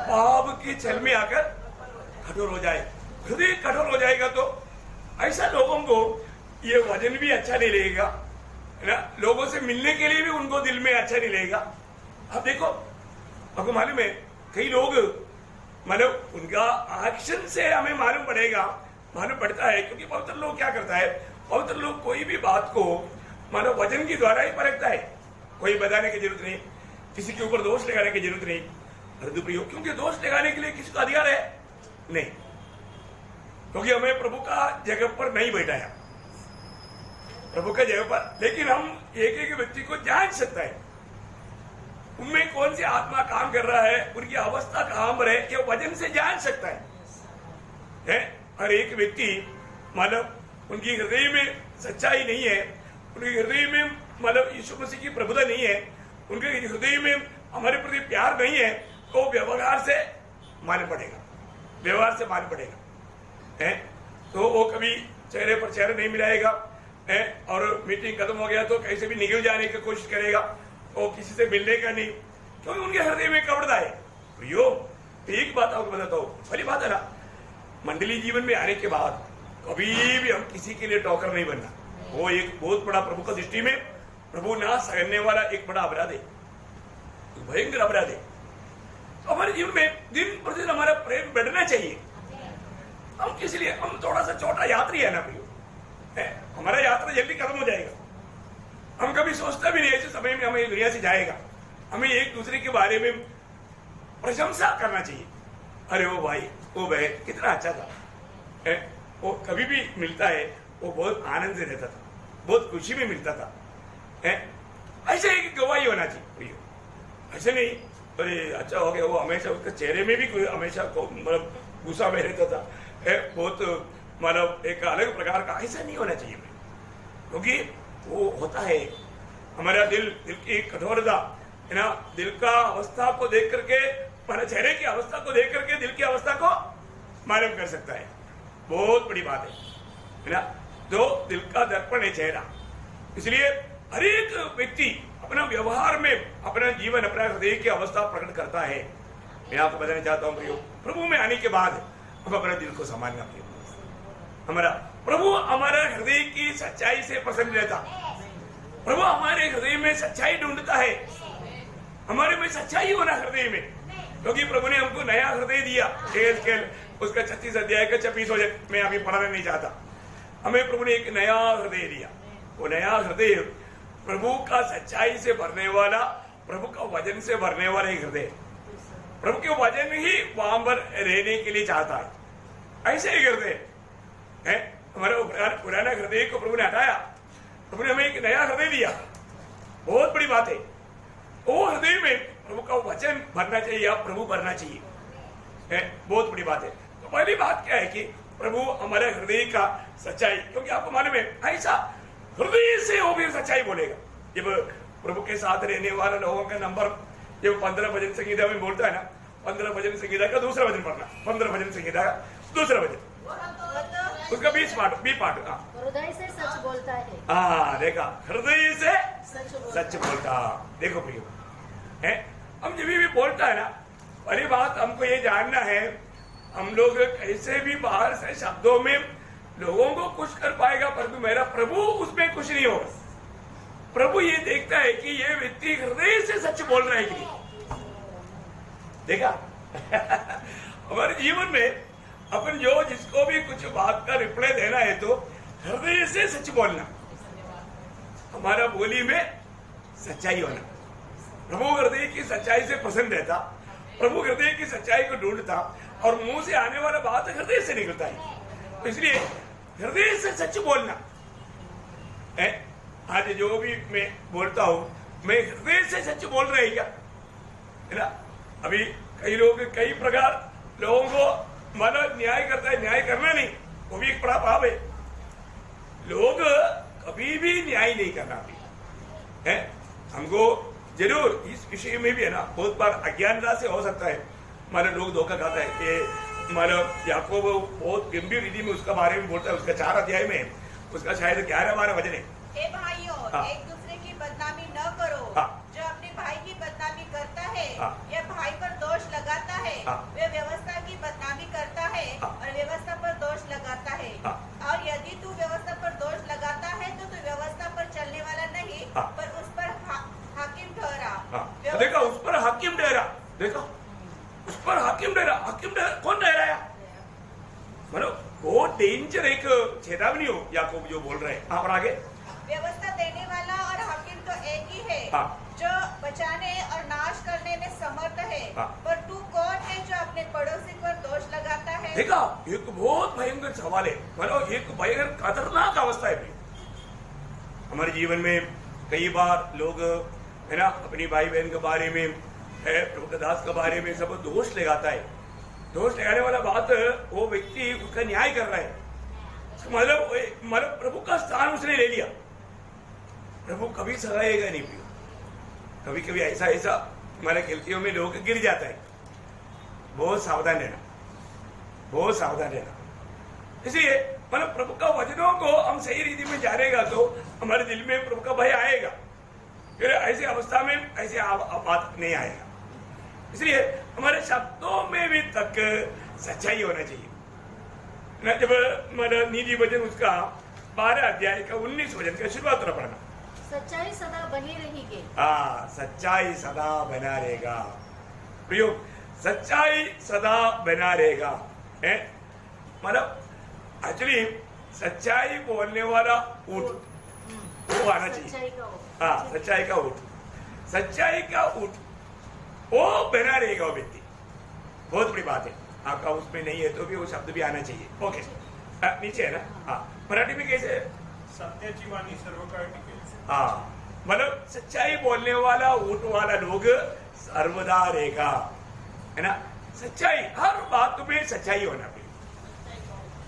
पाप के छल में आकर कठोर हो जाए। हृदय कठोर हो जाएगा तो ऐसा लोगों को ये वचन भी अच्छा नहीं लगेगा, है ना। लोगों से मिलने के लिए भी उनको दिल में अच्छा नहीं लगेगा। अब देखो, आपको मालूम है कई लोग मतलब उनका एक्शन से हमें मालूम पड़ता है, क्योंकि पवित्र लोग क्या करता है, पवित्र लोग कोई भी बात को मतलब वचन के द्वारा ही परखता है। कोई बताने की जरूरत नहीं, किसी के ऊपर दोष लगाने की जरूरत नहीं। प्रयोग, क्योंकि दोष लगाने के लिए किसी का अधिकार है नहीं, क्योंकि हमें प्रभु का जगह पर नहीं बैठाया, प्रभु का जगह पर। लेकिन हम एक एक व्यक्ति को जान सकता है उनमें कौन सी आत्मा काम कर रहा है, उनकी अवस्था कहां पर है, ये वचन से जान सकता है। हर एक व्यक्ति मतलब उनकी हृदय में सच्चाई नहीं है, उनके हृदय में मतलब यीशु मसीह की प्रभुता नहीं है, उनके हृदय में हमारे प्रति प्यार नहीं है, तो व्यवहार से मालूम पड़ेगा, व्यवहार से मालूम पड़ेगा। तो वो कभी चेहरे पर चेहरे नहीं मिलाएगा, और मीटिंग खत्म हो गया तो कैसे भी निकल जाने की कोशिश करेगा, वो किसी से मिलने का नहीं, क्योंकि उनके हृदय में कपड़ता है। यो एक बात आपको बताता हूँ, पहली बात है ना, मंडली जीवन में आने के बाद कभी भी हम किसी के लिए टॉकर नहीं बनना। वो एक बहुत बड़ा प्रभु का दृष्टि में प्रभु ना सहने वाला एक बड़ा अपराध है, भयंकर अपराध है। तो हमारे जीवन में दिन प्रतिदिन हमारा प्रेम बढ़ना चाहिए। हम किसी लिए हम थोड़ा सा छोटा यात्री है ना प्रियो, हमारा यात्रा जल्दी खत्म हो जाएगा। हम कभी सोचता भी नहीं ऐसे समय में हमें दुनिया से जाएगा। हमें एक दूसरे के बारे में प्रशंसा करना चाहिए। अरे वो भाई, वो बहन कितना अच्छा था, वो कभी भी मिलता है वो बहुत आनंद से रहता था, बहुत खुशी में मिलता था। ऐसे एक गवाही होना चाहिए, ऐसे नहीं अरे अच्छा हो गया। वो हमेशा उसके चेहरे में भी कोई हमेशा मतलब गुस्सा में रहता था, बहुत मतलब एक अलग प्रकार का, ऐसा नहीं होना चाहिए। क्योंकि वो होता है हमारा दिल की कठोरता है ना, दिल का अवस्था को देख करके, हमारे चेहरे की अवस्था को देख करके दिल की अवस्था को मालूम कर सकता है। बहुत बड़ी बात है ना। जो दिल का दर्पण है चेहरा। इसलिए हर एक व्यक्ति अपना व्यवहार में अपना जीवन, अपना हृदय की अवस्था प्रकट करता है। मैं आपको बताना चाहता हूँ प्रियो, प्रभु में आने के बाद हम अपने दिल को संभालना प्रियो। हमारा प्रभु हमारा हृदय की सच्चाई से पसंद रहता। प्रभु हमारे हृदय में सच्चाई ढूंढता है। हमारे में सच्चाई होना हृदय में, क्योंकि प्रभु ने हमको नया हृदय दिया। उसका 36 अध्याय का 26 हो जाए, मैं अभी पढ़ाना नहीं चाहता। हमें प्रभु ने एक नया हृदय दिया। वो नया हृदय प्रभु का सच्चाई से भरने वाला, प्रभु का वचन से भरने वाला एक हृदय। प्रभु के वचन ही वहां पर रहने के लिए चाहता है। ऐसे ही हृदय है हमारा। पुराना हृदय को प्रभु ने हटाया, प्रभु ने हमें एक नया हृदय दिया। बहुत बड़ी बात है। वो हृदय में प्रभु का वचन भरना चाहिए या प्रभु भरना चाहिए, बहुत बड़ी बात है। तो पहली बात क्या है कि प्रभु हमारे हृदय का सच्चाई, क्योंकि आपको मालूम है ऐसा हृदय से वो भी सच्चाई बोलेगा। जब प्रभु के साथ रहने वाले लोगों का नंबर, जब 15 भजन संगीता में बोलता है ना, 15 भजन संगीता का दूसरा भजन पढ़ना, 15 भजन संगीता का दूसरा भजन, उसका 20 पाठ। हृदय से सच बोलता है। हाँ देखा, हृदय से सच बोलता। देखो प्रियो, है हम जब भी बोलता है ना, पहली बात हमको ये जानना है, हम लोग कैसे भी बाहर से शब्दों में लोगों को खुश कर पाएगा, परंतु मेरा प्रभु उसमें खुश नहीं होगा। प्रभु ये देखता है कि ये व्यक्ति हृदय से सच बोल रहा है कि नहीं। देखा हमारे जीवन में अपन जो जिसको भी कुछ बात का रिप्लाई देना है तो हृदय से सच बोलना, हमारा बोली में सच्चाई होना। प्रभु हृदय की सच्चाई से पसंद रहता, प्रभु हृदय की सच्चाई को ढूंढता, और मुंह से आने वाला बात हृदय से निकलता है। तो इसलिए हृदय से सच बोलना है। आज जो भी मैं बोलता हूं, मैं हृदय से सच बोल रहे क्या, है ना। अभी कई लोग कई प्रकार लोगों को मतलब न्याय करता है, न्याय करना नहीं, वो भी एक बड़ा पाप है। लोग कभी भी न्याय नहीं करना है। हमको जरूर इस विषय में भी है ना, बहुत बार अज्ञानता से हो सकता है हमारे लोग धोखा खाता है कि मतलब याकूब बहुत गंभीर रीति में उसका बारे में बोलता है, उसका 4 अध्याय में उसका शायद 11-12 वचन है। हे भाइयों, एक दूसरे की बदनामी न करो। जो अपने भाई की बदनामी करता है या भाई पर दोष लगाता है, वे व्यवस्था की बदनामी करता है और व्यवस्था पर दोष लगाता है। और यदि तू व्यवस्था पर दोष लगाता है तो तू व्यवस्था पर चलने वाला नहीं, पर उस पर हाकिम ठहरा। देखा, उस पर हाकिम ठहरा। देखो, उस पर हाकिम ठहरा। हाकिम कौन ठहराया? मतलब वो डेंजर एक चेतावनी हो याकूब जो बोल रहे हैं। और आगे, व्यवस्था देने वाला और हाकिम तो एक ही है, जो बचाने और नाश करने में समर्थ है। पर तू कौन है जो अपने पड़ोसी पर दोष लगाता है? देखा, एक बहुत भयंकर सवाल है, मतलब एक भयंकर खतरनाक अवस्था है। हमारे जीवन में कई बार लोग है ना अपनी भाई बहन के बारे में, प्रभु दास के बारे में सब दोष लगाता है। दोष लगाने वाला बात वो व्यक्ति उसका न्याय कर रहा है, मतलब प्रभु का स्थान उसने ले लिया। प्रभु कभी सहायेगा नहीं। कभी कभी ऐसा हमारे गलतियों में लोग गिर जाता है। बहुत सावधान रहना, बहुत सावधान रहना। इसलिए मतलब प्रभु का वचनों को हम सही रीति में जानेगा तो हमारे दिल में प्रभु का भय आएगा। फिर ऐसी अवस्था में ऐसे बात नहीं आएगा। इसलिए हमारे शब्दों में भी तक सच्चाई होना चाहिए ना। जब मतलब नीति वचन उसका 12 अध्याय का 19 वचन का शुरुआत तरह पढ़ना, सच्चाई सदा बनी रहेगी। हाँ, सच्चाई सदा बना रहेगा। प्रयोग, सच्चाई सदा बना रहेगा है। मतलब एक्चुअली सच्चाई बोलने वाला ऊँट वो आना चाहिए। हाँ, सच्चाई का ऊँट, सच्चाई का ऊँट वो बना रहेगा वो व्यक्ति। बहुत बड़ी बात है। आपका उसमें नहीं है तो भी वो शब्द भी आना चाहिए। ओके, नीचे है ना। हाँ, मराठी में कैसे? सत्याची वाणी सर्व काळ टिकेल। हाँ, मतलब सच्चाई बोलने वाला ऊँट वाला लोग सर्वदा रहेगा, है ना। सच्चाई, हर बात में सच्चाई होना चाहिए।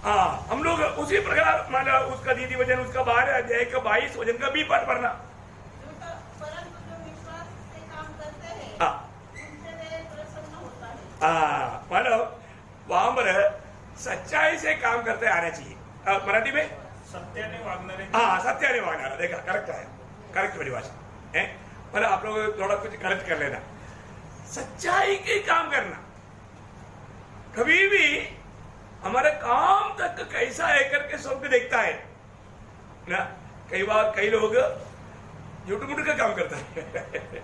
हाँ, हम लोग उसी प्रकार मतलब उसका नीति वचन उसका 12 अध्याय का 22 वचन का भी पाठ पढ़ना। परंतु जो विश्वास से काम करते हैं, हाँ, उनसे वे प्रसन्न होता है। हाँ, मतलब वहां पर सच्चाई से काम करते आना चाहिए। मराठी में सत्याने वागणारे हाँ, सत्याने वागणारा, देखा करेक्ट है, करेक्ट परिभाषा है। मतलब आप लोग थोड़ा कुछ करेक्ट कर लेना, सच्चाई के काम करना। कभी भी हमारे काम तक कैसा है करके स्वर्ग देखता है ना। कई बार कई लोग झूठ-मूठ का काम करता है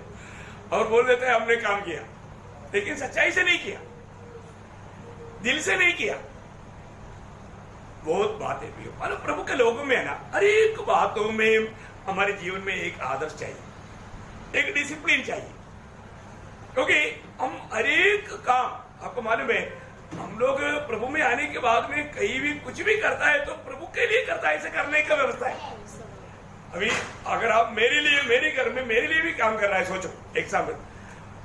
और बोल देते हैं हमने काम किया, लेकिन सच्चाई से नहीं किया, दिल से नहीं किया। बहुत बात है मानो प्रभु के लोगों में है ना, हर एक बातों में हमारे जीवन में एक आदर्श चाहिए, एक डिसिप्लिन चाहिए। क्योंकि हम हर एक काम, आपको मालूम है, हम लोग प्रभु में आने के बाद में कहीं भी कुछ भी करता है तो प्रभु के लिए करता है, ऐसे करने का व्यवस्था है। अभी अगर आप मेरे लिए, मेरे घर में मेरे लिए भी काम कर रहा है, सोचो एग्जाम्पल,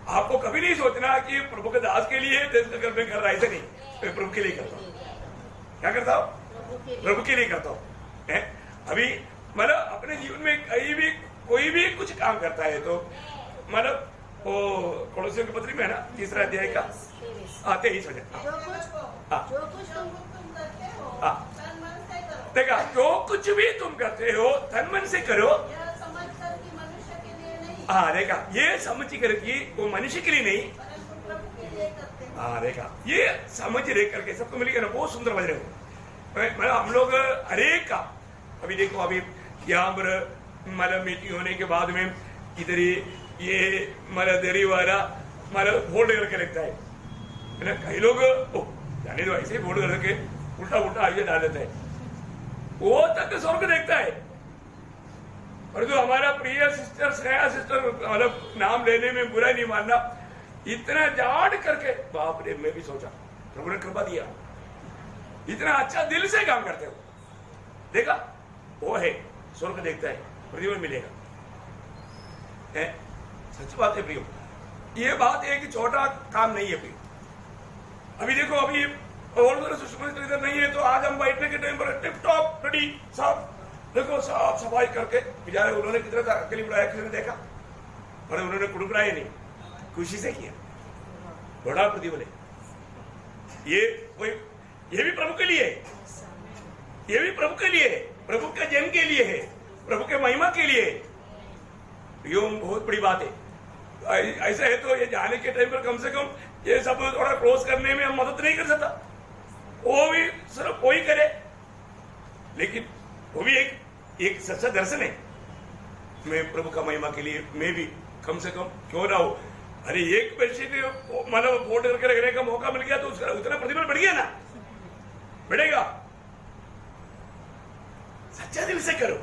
आपको कभी नहीं सोचना कि प्रभु के दास के लिए देश के घर में कर रहा है, ऐसे नहीं, मैं प्रभु के लिए करता हूँ। क्या करता हूँ? प्रभु के लिए करता हूँ। अभी मतलब अपने जीवन में कहीं भी कोई भी कुछ काम करता है तो मतलब वो कोलोसियों की पत्री में है ना, 3 अध्याय का 23 हो जाए। देखा, जो कुछ भी तुम करते हो तन मन से करो, हाँ देखा, ये समझ करके वो मनुष्य के लिए नहीं, हाँ देखा, ये समझ रहे करके सबको मिलेगा ना, बहुत सुंदर बज रहे हो। मतलब हम लोग हरेक का, अभी देखो अभी यहाँ पर मतलब मीटिंग होने के बाद में इधर ये मतलब देरी वाला मतलब बोर्ड करके रखता है ना। कई लोग जाने दो, ऐसे ही बोर्ड करके उल्टा उल्टा आगे डाल देता है, वो तक स्वर्ग देखता है। और जो हमारा प्रिय सिस्टर स्नेहा सिस्टर, मतलब नाम लेने में बुरा नहीं मानना, इतना जाड़ करके, बाप रे, मैं भी सोचा प्रभु ने कृपा दिया, इतना अच्छा दिल से काम करते हो, देखा, वो है स्वर्ग देखता है, प्रतिफल मिलेगा। सच बात है प्रियो, ये बात एक छोटा काम नहीं है प्रियो। अभी देखो, अभी और सुषमा इधर नहीं है तो आज हम बैठने के टाइम पर टिप टॉप रेडी, सब देखो साफ सफाई करके बेचारे उन्होंने कितना अकेले बुलाया, किसी ने देखा, और उन्होंने कुड़कुड़ाया नहीं, खुशी से किया, बड़ा प्रतिफल है। ये भी प्रभु के लिए है, ये भी प्रभु के लिए है, प्रभु के जन के लिए है, प्रभु के महिमा के लिए है। ये बहुत बड़ी बात है। ऐसा है तो ये जाने के टाइम पर कम से कम ये सब थोड़ा क्लोज करने में हम मदद नहीं कर सकता, वो भी सिर्फ कोई करे, लेकिन वो भी एक सच्चा दर्शन है। मैं प्रभु का महिमा के लिए मैं भी कम से कम क्यों ना हो, अरे एक पैसे मतलब वोट करके रखने का मौका मिल गया तो उसका उतना प्रतिफल बढ़ गया ना, बढ़ेगा। सच्चा दिल से करो।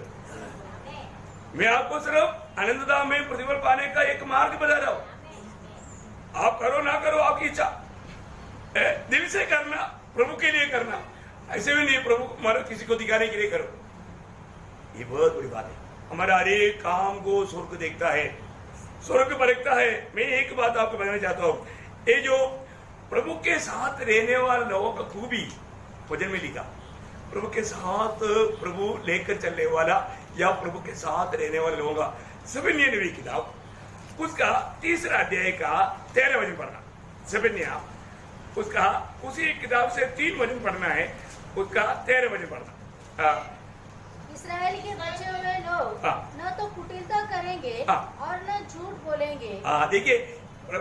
मैं आपको सिर्फ आनंदता में प्रतिफल पाने का एक मार्ग बता रहा हूं। आप करो ना करो आपकी इच्छा, दिल से करना, प्रभु के लिए करना, ऐसे भी नहीं प्रभु हमारे किसी को दिखाने के लिए करो। ये बहुत बड़ी बात है। हमारा हर एक काम को स्वर्ग देखता है, स्वर्ग परखता है। मैं एक बात आपको बताना चाहता हूँ, ये जो प्रभु के साथ रहने वाले लोगों का खूबी वचन में लिखा, प्रभु के साथ प्रभु लेकर चलने वाला या प्रभु के साथ रहने वाले लोगों का सबन्या नबी किताब, उसका 3 अध्याय का 13 वचन पढ़ना। सबन्या उसका उसी किताब से 3 वचन पढ़ना है, उसका 13 वचन पढ़ना। इस्राएल के बचे हुए लोग न तो कुटिलता करेंगे और न झूठ बोलेंगे। देखिए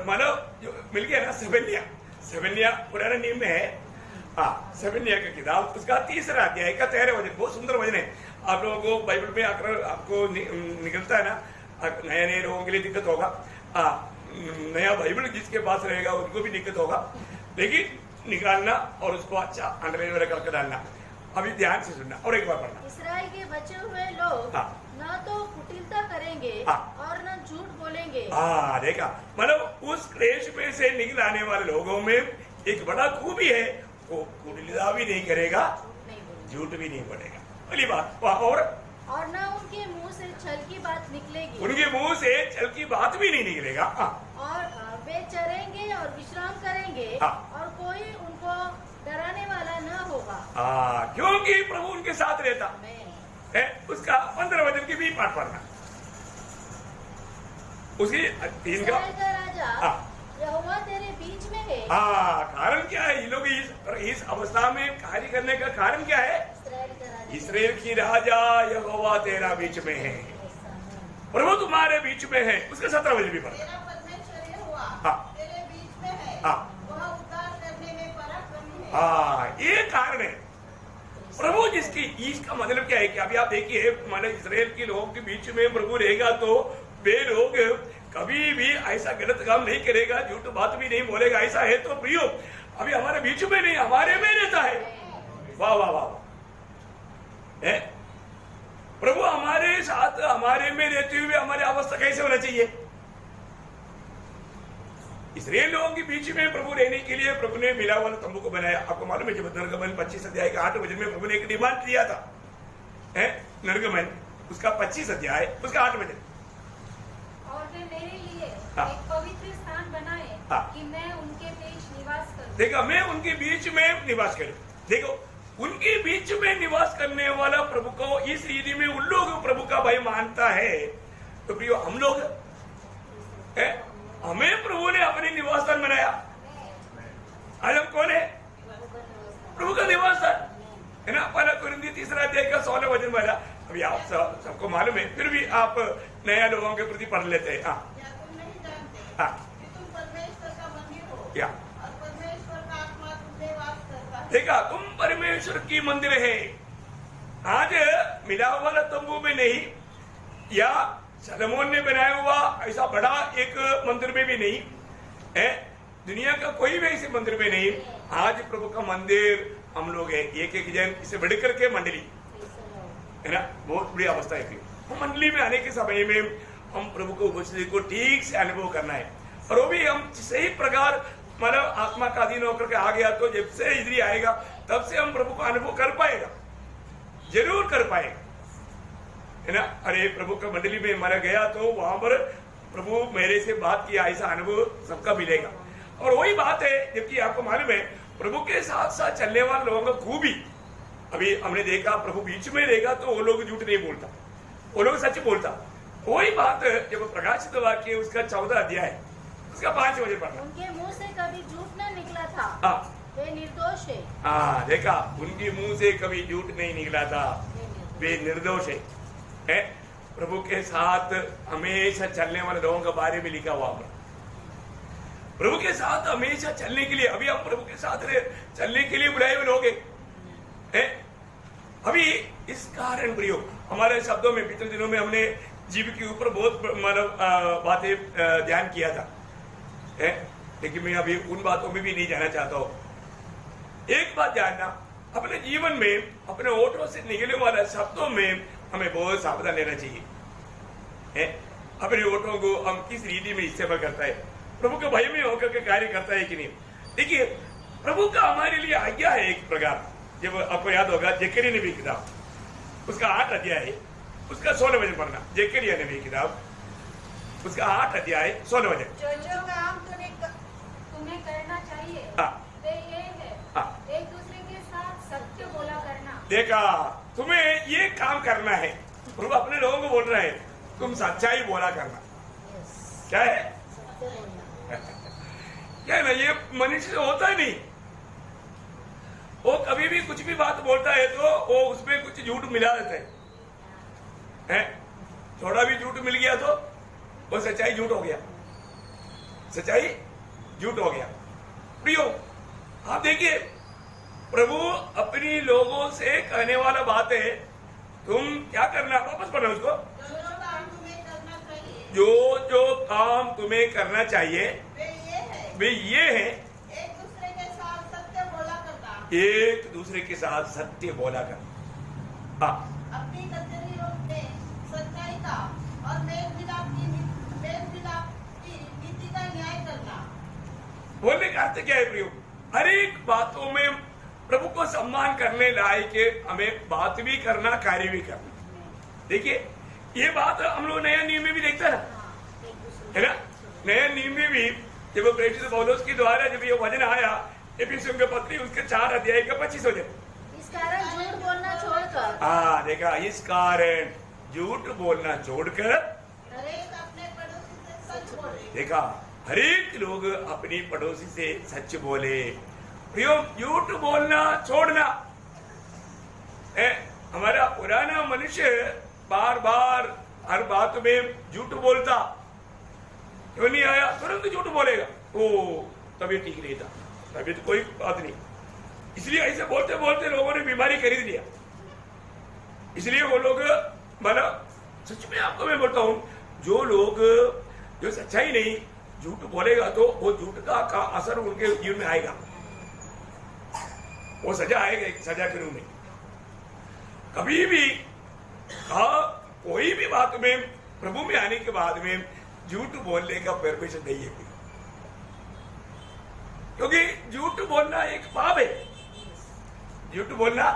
मानो जो मिल गया ना, सबन्या पुराने नियम में है। सबन्या का किताब उसका 3 अध्याय का 13 वचन, बहुत सुंदर वचन है। आप लोगों को बाइबल में आकर आपको निकलता है ना, नए नए लोगों के लिए दिक्कत होगा। नया बाइबल जिसके पास रहेगा उनको भी दिक्कत होगा, लेकिन निकालना और उसको अच्छा अंडरलाइन वगैरह करके डालना। अभी ध्यान से सुनना और एक बार पढ़ना। इस्राएल के बचे हुए लोग न तो कुटिलता करेंगे और न झूठ बोलेंगे। देखा, मतलब उस क्लेश में से निकल आने वाले लोगों में एक बड़ा खूबी है, वो कुटिलता भी नहीं करेगा, झूठ भी नहीं बोलेगा। पहली बात। और न उनके मुंह से छल की बात निकलेगी, उनके मुंह से छल की बात भी नहीं निकलेगा। और वे चरेंगे और विश्राम करेंगे और कोई उनको डराने वाला न होगा। क्योंकि प्रभु उनके साथ रहता है। उसका 15 वचन की भी पाठ पढ़ना। उसकी 3 का राजा यहोवा तेरे बीच में है। कारण क्या है? ये लोग इस अवस्था में कार्य करने का कारण क्या है? इसराइल की राजा यहोवा तेरा बीच में है, प्रभु तुम्हारे बीच में है। उसका 17 वचन भी पढ़ा। तेरा परमेश्वर यहोवा हाँ। तेरे बीच में है, हाँ। वह उद्धार करने में पराक्रमी है। हाँ, ये कारण है प्रभु जिसकी, इसका मतलब क्या है कि अभी आप देखिए, मतलब इसराइल के लोगों के बीच में प्रभु रहेगा तो वे लोग कभी भी ऐसा गलत काम नहीं करेगा, झूठ बात भी नहीं बोलेगा। ऐसा है तो प्रियो अभी हमारे बीच में नहीं, हमारे में रहता है। वाह वाह वाह, है प्रभु हमारे साथ, हमारे में रहते हुए हमारी अवस्था कैसे होना चाहिए? इसराइल लोगों के बीच में प्रभु रहने के लिए प्रभु ने मिला वाला तंबू को बनाया। आपको मालूम है, जब नरगमन 25 अध्याय के 8 वचन में प्रभु ने एक डिमांड किया था, है नरगमन उसका 25 अध्याय उसका 8 वचन, और वे मेरे लिए हाँ। एक पवित्र स्थान बनाए हाँ। कि मैं उनके बीच निवास करूं। देखो मैं उनके बीच में निवास करूं। देखो उनके बीच में निवास करने वाला प्रभु को इस रीति में उन लोग प्रभु का भय मानता है। तो प्रियो हम लोग है, हमें प्रभु ने अपने निवास स्थान बनाया। आज हम कौन है? प्रभु का निवास स्थान है ना। पहला कुरिन्थी 3 अध्याय का 16 वचन वाला, अभी आप सबको मालूम है, फिर भी आप नया लोगों के प्रति पढ़ लेते हैं। हाँ, क्या तुम नहीं जानते हाँ, कि तुम परमेश्वर का मंदिर हो, क्या और परमेश्वर का आत्मा तुम में वास करता है? देखा, तुम परमेश्वर की मंदिर है। आज मिला वाला तंबू में नहीं, या सलोमोन ने बनाया हुआ ऐसा बड़ा एक मंदिर में भी नहीं है, दुनिया का कोई भी ऐसे मंदिर में नहीं। आज प्रभु का मंदिर हम लोग है, एक एक जन, इसे बढ़कर के मंडली है ना। बहुत बड़ी अवस्था है। हम मंडली में आने के समय में हम प्रभु को उपस्थिति को ठीक से अनुभव करना है, और वो भी हम सही प्रकार, मतलब आत्मा का अधीन होकर के आ गया तो जब से इधर आएगा तब से हम प्रभु को अनुभव कर पाएगा, जरूर कर पाएगा, है ना। अरे प्रभु का मंडली में मरा गया तो वहां पर प्रभु मेरे से बात किया, ऐसा अनुभव सबका मिलेगा। और वही बात है, जबकि आपको मालूम है प्रभु के साथ साथ चलने वाले लोगों का खूबी, अभी हमने देखा प्रभु बीच में रहेगा तो वो लोग झूठ नहीं बोलता, वो लोग सच बोलता। वही बात जब प्रकाशित वाक्य उसका 14 अध्याय उसका 5 वचन पढ़ना, उनके मुंह से कभी झूठ न निकला था, हाँ वे निर्दोष है। हाँ, देखा, उनके मुंह से कभी झूठ नहीं निकला था, वे निर्दोष है। प्रभु के साथ हमेशा चलने वाले लोगों के बारे में लिखा हुआ है। प्रभु के साथ हमेशा चलने के लिए, अभी हम प्रभु के साथ चलने के लिए बुलाए हुए लोग हैं। अभी इस कारण प्रियो, हमारे शब्दों में पिछले दिनों में हमने जीव के ऊपर बहुत मतलब बातें ध्यान किया था, है, लेकिन मैं अभी उन बातों में भी नहीं जाना चाहता हूं। एक बात जानना, अपने जीवन में अपने ओठों से निकलने वाले शब्दों में हमें बहुत सावधान रहना चाहिए, है। अपने ओठों को हम किस रीति में इस्तेमाल करता है, प्रभु के भय में होकर के कार्य करता है कि नहीं। देखिए प्रभु का हमारे लिए आज्ञा है एक प्रकार, जब आपको याद होगा जकरिया नबी की किताब उसका 8 अध्याय है, उसका 16 वचन पढ़ना। जकरिया नबी की किताब उसका 8 अध्याय 16 वचन। जो काम तुम्हें करना चाहिए हाँ, वे ये है, हाँ, एक दूसरे के साथ सत्य बोला करना। देखा, तुम्हें ये काम करना है। प्रभु अपने लोगों को बोल रहे हैं, तुम सच्चाई बोला करना। क्या है? क्या है ना, ये मनुष्य से होता ही नहीं। वो कभी भी कुछ भी बात बोलता है तो वो उसमें कुछ झूठ मिला देता है। थोड़ा भी झूठ मिल गया तो वो सच्चाई झूठ हो गया, सच्चाई झूठ हो गया। प्रियो आप देखिए, प्रभु अपनी लोगों से कहने वाला बात है, तुम क्या करना, वापस पढ़ना उसको। जो जो काम तुम्हें करना चाहिए वे ये है, एक दूसरे के साथ सत्य बोला करना। एक दूसरे के साथ सत्य बोला करना। हाँ, अपनी कचहरियों में सच्चाई का और मेल मिलाप की नीति का न्याय करना। बोलने का अर्थ क्या है प्रियो? हर एक बातों में प्रभु को सम्मान करने लायक हमें बात भी करना, कार्य भी करना। देखिए ये बात हम लोग नया नियम में भी देखते हैं, है ना। नया नियम में भी जब प्रेरित पौलुस के द्वारा जब ये वचन आया, एफिसियों के पत्री उसके 4 अध्याय का 25 वचन, इस कारण झूठ बोलना छोड़कर, हाँ देखा, इस कारण झूठ बोलना छोड़कर हरेक अपने पड़ोसी से सच बोले। देखा, हरेक लोग अपनी पड़ोसी से सच बोले। प्रियो झूठ बोलना छोड़ना है। हमारा पुराना मनुष्य बार बार हर बात में झूठ बोलता, क्यों नहीं आया तुरंत झूठ बोलेगा, ओ तबीयत ठीक नहीं था, तबीयत कोई बात नहीं। इसलिए ऐसे बोलते बोलते लोगों ने बीमारी खरीद लिया। इसलिए वो लोग मतलब सच में आपको मैं बोलता हूं, जो लोग जो सच्चाई नहीं झूठ बोलेगा तो वो झूठ का असर उनके जीवन में आएगा, वो सजा आएगा, एक सजा के रूप में। कभी भी कोई भी बात में प्रभु में आने के बाद में झूठ बोलने का परमिशन नहीं है, क्योंकि झूठ बोलना एक पाप है, झूठ बोलना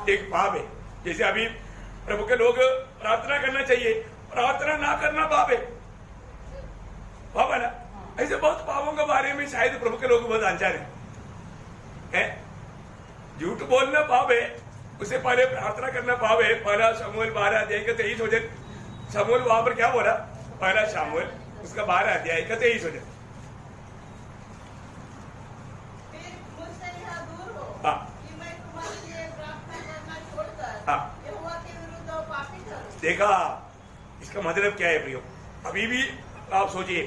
एक पाप है। जैसे अभी प्रभु के लोग प्रार्थना करना चाहिए, प्रार्थना ना करना पाप है, पाप है ना। ऐसे बहुत पापों के बारे में शायद प्रभु के लोग बहुत अनजान है। झूठ बोलना पाप है, उससे पहले प्रार्थना करना पाप है। पहला शमूएल 12 अध्याय का 23 वचन, शमूएल वहां पर क्या बोला, पहला शमूएल उसका 12 अध्याय का 23 वचन। फिर मुझसे यह दूर हो हाँ कि मैं तुम्हारे लिए प्रार्थना करना छोड़कर हाँ यहोवा के विरुद्ध पापी करूं। देखा इसका मतलब क्या है प्रियो। अभी भी आप सोचिए,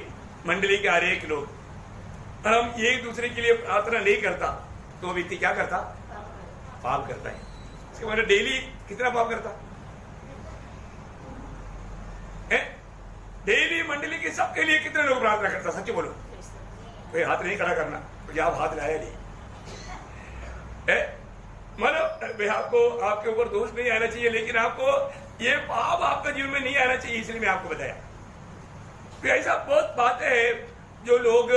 मंडली के हर एक लोग, हम एक दूसरे के लिए प्रार्थना नहीं करता तो व्यक्ति क्या करता, पाप करता है। इसके मतलब डेली कितना पाप करता है। डेली मंडली के सबके लिए कितने लोग प्रार्थना करता, सच बोलो। कोई हाथ नहीं खड़ा करना, तो आप हाथ लाया नहीं मतलब आपको, आपके ऊपर दोष नहीं आना चाहिए, लेकिन आपको ये पाप आपका जीवन में नहीं आना चाहिए, इसलिए मैं आपको बताया। तो ऐसा बहुत बातें है जो लोग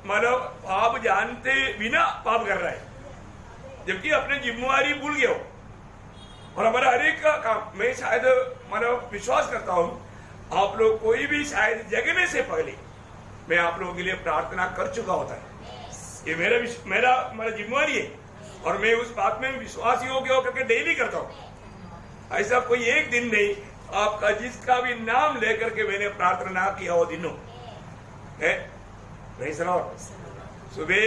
मतलब पाप जानते बिना पाप कर रहा है, जबकि अपने जिम्मेवारी भूल गए हो। और हमारा हर एक का काम, मैं शायद मतलब विश्वास करता हूं आप लोग कोई भी शायद जगने से पहले मैं आप लोगों के लिए प्रार्थना कर चुका होता है। ये मेरा जिम्मेवारी है, और मैं उस बात में विश्वास योग्य होकर के डेली करता हूं। ऐसा कोई एक दिन नहीं आपका जिसका भी नाम लेकर के मैंने प्रार्थना ना किया वो दिनों है। सुबह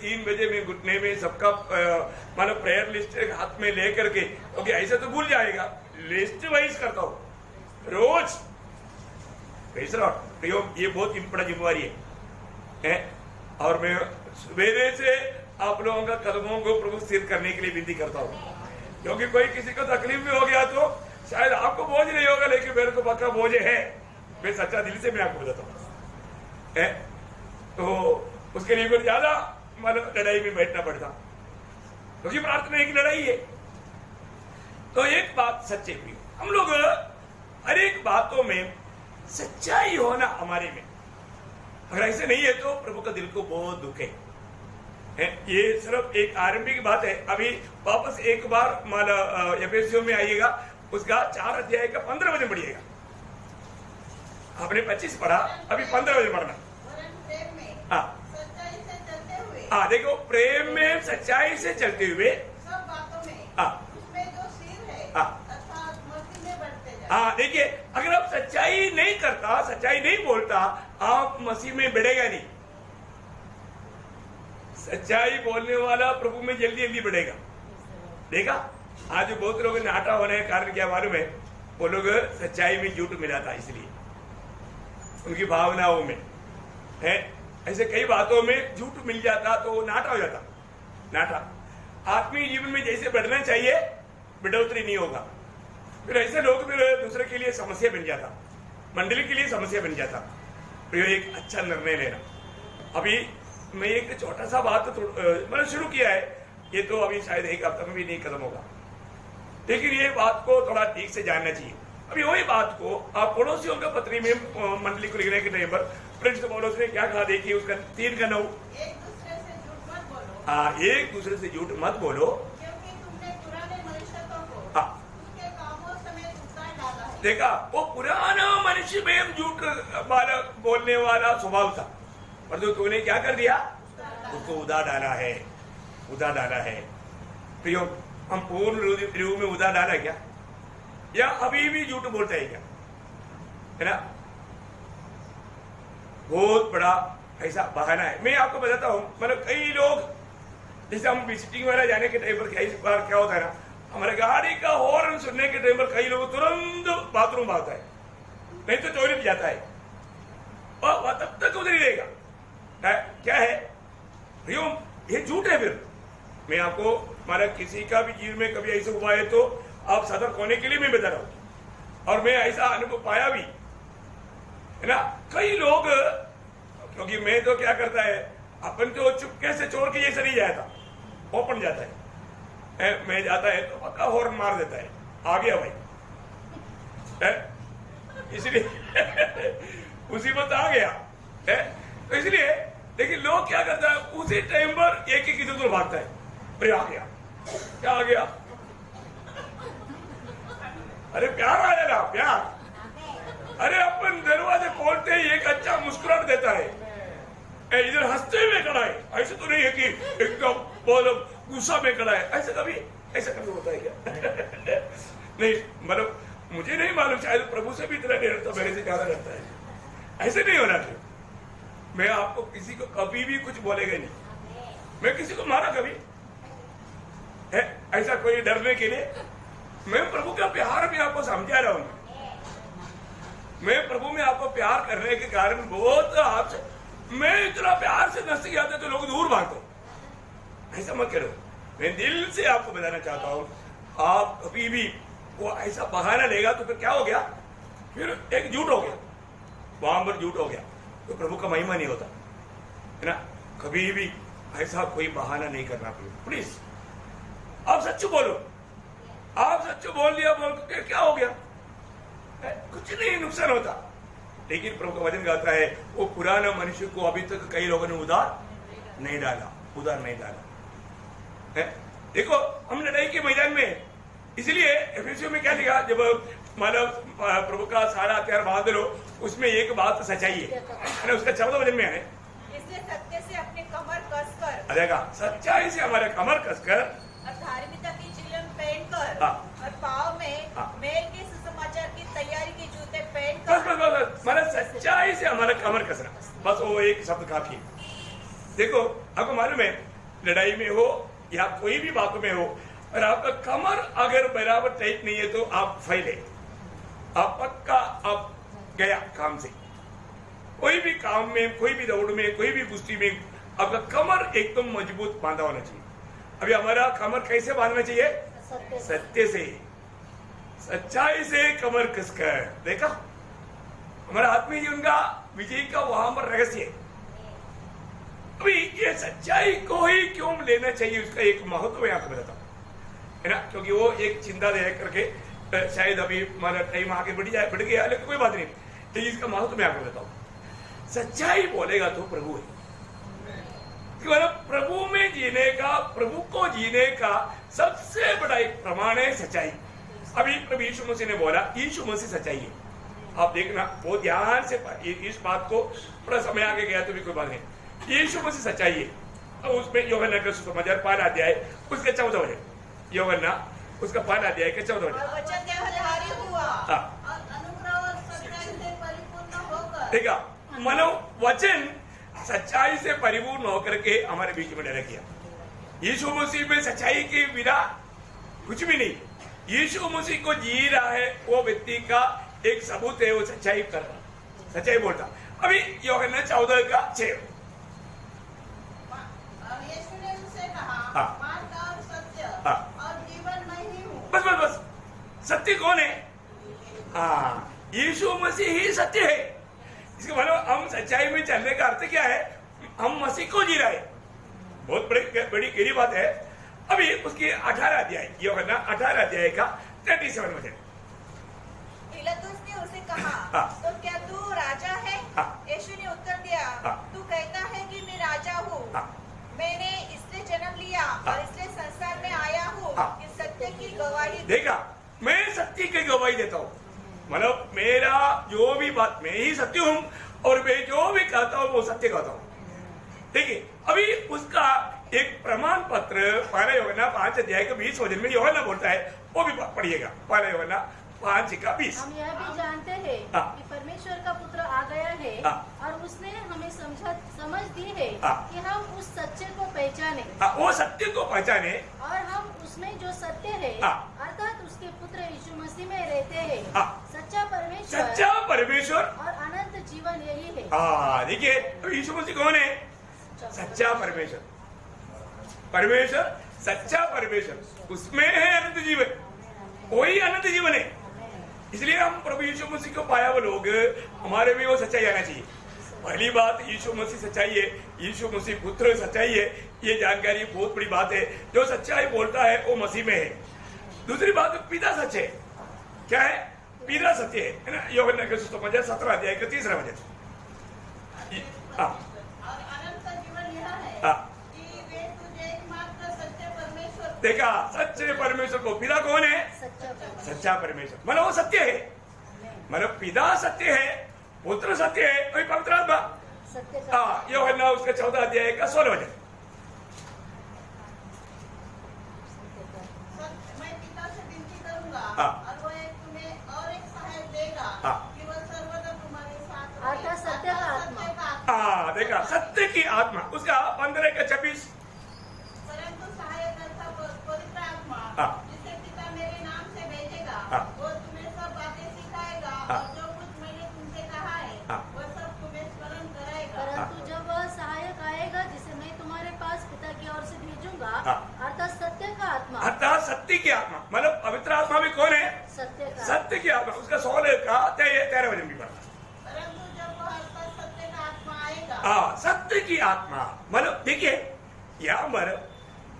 3 बजे में घुटने में सबका मतलब प्रेयर लिस्ट हाथ में लेकर के, क्योंकि ऐसा तो भूल जाएगा, लिस्ट वाइज करता हूं रोज। ये बहुत बड़ा जिम्मेवारी है। और मैं सुबह से आप लोगों का कदमों को प्रभु स्थिर करने के लिए विनती करता हूँ, क्योंकि कोई किसी को तकलीफ भी हो गया तो शायद आपको बोझ नहीं होगा, लेकिन मेरे को पक्का बोझ है। मैं सच्चा दिल से मैं आपको बताता हूँ, तो उसके लिए कुछ ज्यादा मतलब लड़ाई में बैठना पड़ता, क्योंकि प्रार्थना एक लड़ाई है। तो एक बात सच्चे भी, हम लोग हर एक बातों में सच्चाई होना हमारे में, अगर ऐसे नहीं है तो प्रभु का दिल को बहुत दुख है। ये सिर्फ एक आरंभिक बात है। अभी वापस एक बार मतलब एफेसियों में आइएगा, उसका 4 अध्याय का 15 वचन पढ़िएगा। आपने 25 पढ़ा, अभी 15 वचन पढ़ना। हाँ हाँ, देखो प्रेम में सच्चाई से चलते हुए सब बातों में हाँ उसमें जो सिर है हाँ अर्थात मसीह में बढ़ते जाए। हाँ, देखिए अगर आप सच्चाई नहीं करता, सच्चाई नहीं बोलता, आप मसीह में बढ़ेगा नहीं। सच्चाई बोलने वाला प्रभु में जल्दी जल्दी बढ़ेगा। देखा आज बहुत लोग नाटा होने का कारण क्या मालूम है, वो लोग सच्चाई में झूठ मिलाता, इसलिए उनकी भावनाओं में है। ऐसे कई बातों में झूठ मिल जाता तो वो नाटा हो जाता। नाटा आत्मीय जीवन में जैसे बढ़ना चाहिए बढ़ोतरी नहीं होगा, फिर ऐसे लोग फिर दूसरे के लिए समस्या बन जाता, मंडली के लिए समस्या बन जाता। फिर एक अच्छा निर्णय लेना। अभी मैं एक छोटा सा बात मैंने शुरू किया है, ये तो अभी शायद एक हफ्ते में भी नहीं खत्म होगा, लेकिन ये बात को थोड़ा ठीक से जानना चाहिए। अभी वही बात को आप पड़ोसियों का पत्री में मंडली को लिखने के टाइम पर प्रिंस पौलुस ने क्या कहा, देखिए उसका 3:9, एक दूसरे से झूठ मत बोलो। हाँ, एक दूसरे से झूठ मत बोलो, क्योंकि तुमने पुराने मनुष्यत्व को हाँ उसके कामों समेत उतार डाला है। देखा वो पुराना मनुष्य में झूठ बोलने वाला स्वभाव था, पर जो तूने क्या कर दिया, उसको उदा डाला है, उदा डाला है। प्रियो, हम पूर्ण रूप में उदा डाला क्या, या अभी भी झूठ बोलता है क्या, है ना? बहुत बड़ा ऐसा बहाना है। मैं आपको बताता हूं, मतलब कई लोग जैसे हम विजिटिंग वाला जाने के टाइम पर कई बार क्या होता है ना, हमारे गाड़ी का हॉर्न सुनने के टाइम पर कई लोग तुरंत बाथरूम भागता है, नहीं तो टॉयलेट जाता है और वह तब तक उधर ही रहेगा। क्या है भैया, ये झूठ है। फिर मैं आपको हमारा किसी का भी जीवन में कभी ऐसा हुआ है तो आप सतर्क होने के लिए मैं बता रहा हूं, और मैं ऐसा अनुभव पाया भी है ना। कई लोग, क्योंकि मैं तो क्या करता है, अपन तो चुपके से चोर के जैसे नहीं जाता, ओपन जाता है। मैं जाता है तो पक्का हॉर्न मार देता है, आ गया भाई, इसलिए मुसीबत आ गया है। तो इसलिए लेकिन लोग क्या करता है, उसी टाइम पर एक एक इधर भागता है, अरे आ गया, क्या आ गया, अरे प्यार आया ना, प्यार। अरे अपन दरवाजे खोलते ही एक अच्छा मुस्कुराहट देता है, इधर हंसते हुए खड़ा है, ऐसे तो नहीं है कि एकदम बहुत गुस्सा में खड़ा है, ऐसा कभी होता है क्या? नहीं, मतलब मुझे नहीं मालूम, शायद प्रभु से भी इतना नहीं रहता, मेरे से ज्यादा रहता है। ऐसे नहीं होना चाहिए। मैं आपको किसी को कभी भी कुछ बोलेगा नहीं, मैं किसी को मारा कभी है ऐसा कोई डरने के लिए? मैं प्रभु का प्यार भी आपको समझा रहा हूं। मैं प्रभु में आपको प्यार करने के कारण बहुत आपसे, मैं इतना प्यार से नजदीक आता तो लोग दूर भागते। ऐसा मत करो। मैं दिल से आपको बताना चाहता हूं, आप कभी भी वो ऐसा बहाना लेगा तो फिर क्या हो गया, फिर एक झूठ हो गया, वहां पर झूठ हो गया तो प्रभु का महिमा नहीं होता है ना। कभी भी ऐसा कोई बहाना नहीं करना प्लीज। आप सच बोलो, आप सच बोल दिया, बोल के क्या हो गया, कुछ नहीं नुकसान होता। लेकिन प्रभु का वचन कहता है वो पुराना मनुष्य को अभी तक कई लोगों ने उधार नहीं डाला है। देखो हम लड़ाई के मैदान में, इसलिए एफएसयू में क्या लिखा, जब मतलब प्रभु का सारा हथियार बांध लो, उसमें एक बात सच्चाई है, उसका 14 वचन में है, इसलिए सत्य से अपने कमर कसकर, अरेगा सच्चाई से हमारे कमर कसकर, और धार्मिकता की चिलम पहनकर, और पाँव में मेल के सुसमाचार की तैयारी के जूते पहनकर। बस हमारा सच्चाई से हमारा कमर कसना, बस वो एक शब्द काफी है। देखो आपको मालूम है, लड़ाई में हो या कोई भी बातों में हो, और आपका कमर अगर बराबर टाइट नहीं है तो आप फैले, आप पक्का आप गया काम से। कोई भी काम में, कोई भी दौड़ में, कोई भी कुश्ती में आपका कमर एकदम मजबूत बांधा होना चाहिए। अभी हमारा कमर कैसे बांधना चाहिए? सत्य से, सच्चाई से कमर कसकर। देखा हमारा आत्मीय जीवन का विजय का वहां पर रहस्य है। अभी ये सच्चाई को ही क्यों लेना चाहिए, उसका एक महत्व मैं आपको बताता हूं है ना, क्योंकि वो एक चिंता दे करके शायद अभी हमारा टाइम आगे बढ़ गया, लेकिन कोई बात नहीं, लेकिन इसका महत्व मैं आपको बताऊं। सच्चाई बोलेगा तो प्रभु है, मतलब प्रभु में जीने का, प्रभु को जीने का सबसे बड़ा एक प्रमाण है सच्चाई। अभी प्रभु यीशु मसीह ने बोला, यीशु मसीह सच्चाई है। आप देखना बहुत ध्यान से, इस बात को थोड़ा समय आगे गया तो भी कोई बात नहीं, यीशु मसीह सच्चाई है। अब उसमें यूहन्ना का सुसमाचार 5 अध्याय उसके 14 वचन, यूहन्ना उसका 5 अध्याय के 14 वचन, वचन देहधारी हुआ और अनुग्रह और सच्चाई से परिपूर्ण होकर, ठीक है, मानो वचन सच्चाई से परिपूर्ण होकर के हमारे बीच में डरा किया। यीशु मसीह में सच्चाई के बिना कुछ भी नहीं। यीशु मसीह को जी रहा है वो व्यक्ति का एक सबूत है, वो सच्चाई कर रहा, सच्चाई बोलता। अभी यूहन्ना 14 का 6, यीशु ने उनसे कहा, हाँ। मार्ग और सत्य हाँ। और जीवन मैं ही हूँ। बस सत्य कौन है? हाँ, यीशु मसीह ही सत्य है। इसका मतलब हम सच्चाई में चलने का अर्थ क्या है, हम मसीह को जी रहे। बहुत बड़ी गहरी बात है। अभी उसकी 18 अध्याय, यूहन्ना 18 अध्याय का 37 वचन, पिलातुस ने उसे कहा, हाँ। तो क्या तू राजा है? हाँ। यीशु ने उत्तर दिया, हाँ। तू कहता है कि मैं राजा हूँ। हाँ। मैंने इसलिए जन्म लिया हाँ। और इसलिए संसार में आया हूँ हाँ। कि सत्य की गवाही दूं। देखा, मैं सत्य की गवाही देता हूँ, मतलब मेरा जो भी बात, मैं ही सत्य हूँ और मैं जो भी कहता हूँ वो सत्य कहता हूँ। ठीक है, अभी उसका एक प्रमाण पत्र 1 यूहन्ना 5 अध्याय के 20 वचन में यूहन्ना बोलता है, वो भी पढ़िएगा। 1 यूहन्ना 5 का 20। हम यह भी जानते हैं हाँ। कि परमेश्वर का पुत्र आ गया है, हाँ। और उसने हमें समझ दी है हाँ। कि हम उस सच्चे को पहचाने, वो सत्य को पहचाने और हम उसमें जो सत्य है अर्थात उसके पुत्र यीशु मसीह में रहते हैं। सच्चा परमेश्वर और अनंत जीवन यही है। देखिए यीशु मसीह कौन है? सच्चा परमेश्वर। परमेश्वर सच्चा परमेश्वर, उसमें है अनंत जीवन, वही अनंत जीवन है। इसलिए हम प्रभु यीशु मसीह को पाया वो लोग, हमारे में वो सच्चाई आना चाहिए। पहली बात यीशु मसीह सच्चाई है, यीशु मसीह पुत्र सच्चाई है, ये जानकारी बहुत बड़ी बात है। जो सच्चाई बोलता है वो मसीह में है। दूसरी बात पिता सच है। क्या है? पिता सत्य है ना। यूहन्ना के सुसमाचार 17 अध्याय का 3 वचन। देखा, सच्चे परमेश्वर को पिता कौन है? सच्चा परमेश्वर, मतलब वो सत्य है। मतलब पिता सत्य है, पुत्र सत्य है, वही पवित्र आत्मा। यूहन्ना उसका 14 अध्याय का 16 वचन। मैं पिता से विनती करूंगा और वो तुम्हें और एक सहायक देगा कि वो सर्वदा तुम्हारे साथ रहे। सत्य का आत्मा। देखा, सत्य की आत्मा, उसका 15 का 26। परंतु सहायक पवित्र आत्मा जिसे पिता मेरे नाम से भेजेगा, वो तुम्हें सब बातें सिखाएगा और जो कुछ मैंने तुमसे कहा है वो सब तुम्हें स्मरण कराएगा। परंतु जब वह सहायक आएगा जिसे मैं तुम्हारे पास पिता की ओर से भेजूंगा, अर्थात सत्य का आत्मा, अर्थात सत्य की आत्मा, मतलब पवित्र आत्मा भी कौन है? सत्य की आत्मा। उसका 16 का 13 वचन भी पढ़ा। परंतु जब वह सत्य का आत्मा आएगा, सत्य की आत्मा, मतलब देखिए यहाँ पर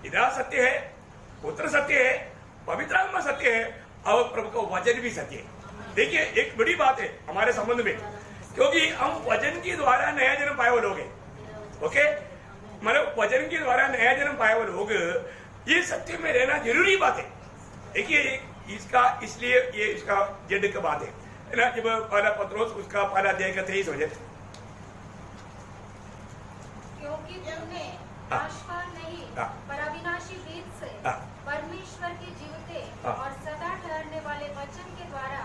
पिता सत्य है, पुत्र सत्य है, पवित्र आत्मा सत्य है और प्रभु का वचन भी सत्य है। देखिए एक बड़ी बात है हमारे संबंध में, क्योंकि हम वचन के द्वारा नया जन्म पाए हुए लोग हैं। ओके, मतलब वचन के द्वारा नया जन्म पाए हुए लोग, ये सत्य में रहना जरूरी बात है। देखिए इसका, इसलिए ये इसका जड़ का बात है ना। जब पहला पत्रोस उसका पहला अध्याय का 23 वचन, क्योंकि तुमने नाशवान नहीं पर अविनाशी बीज से परमेश्वर के जीवते और सदा ठहरने वाले वचन के द्वारा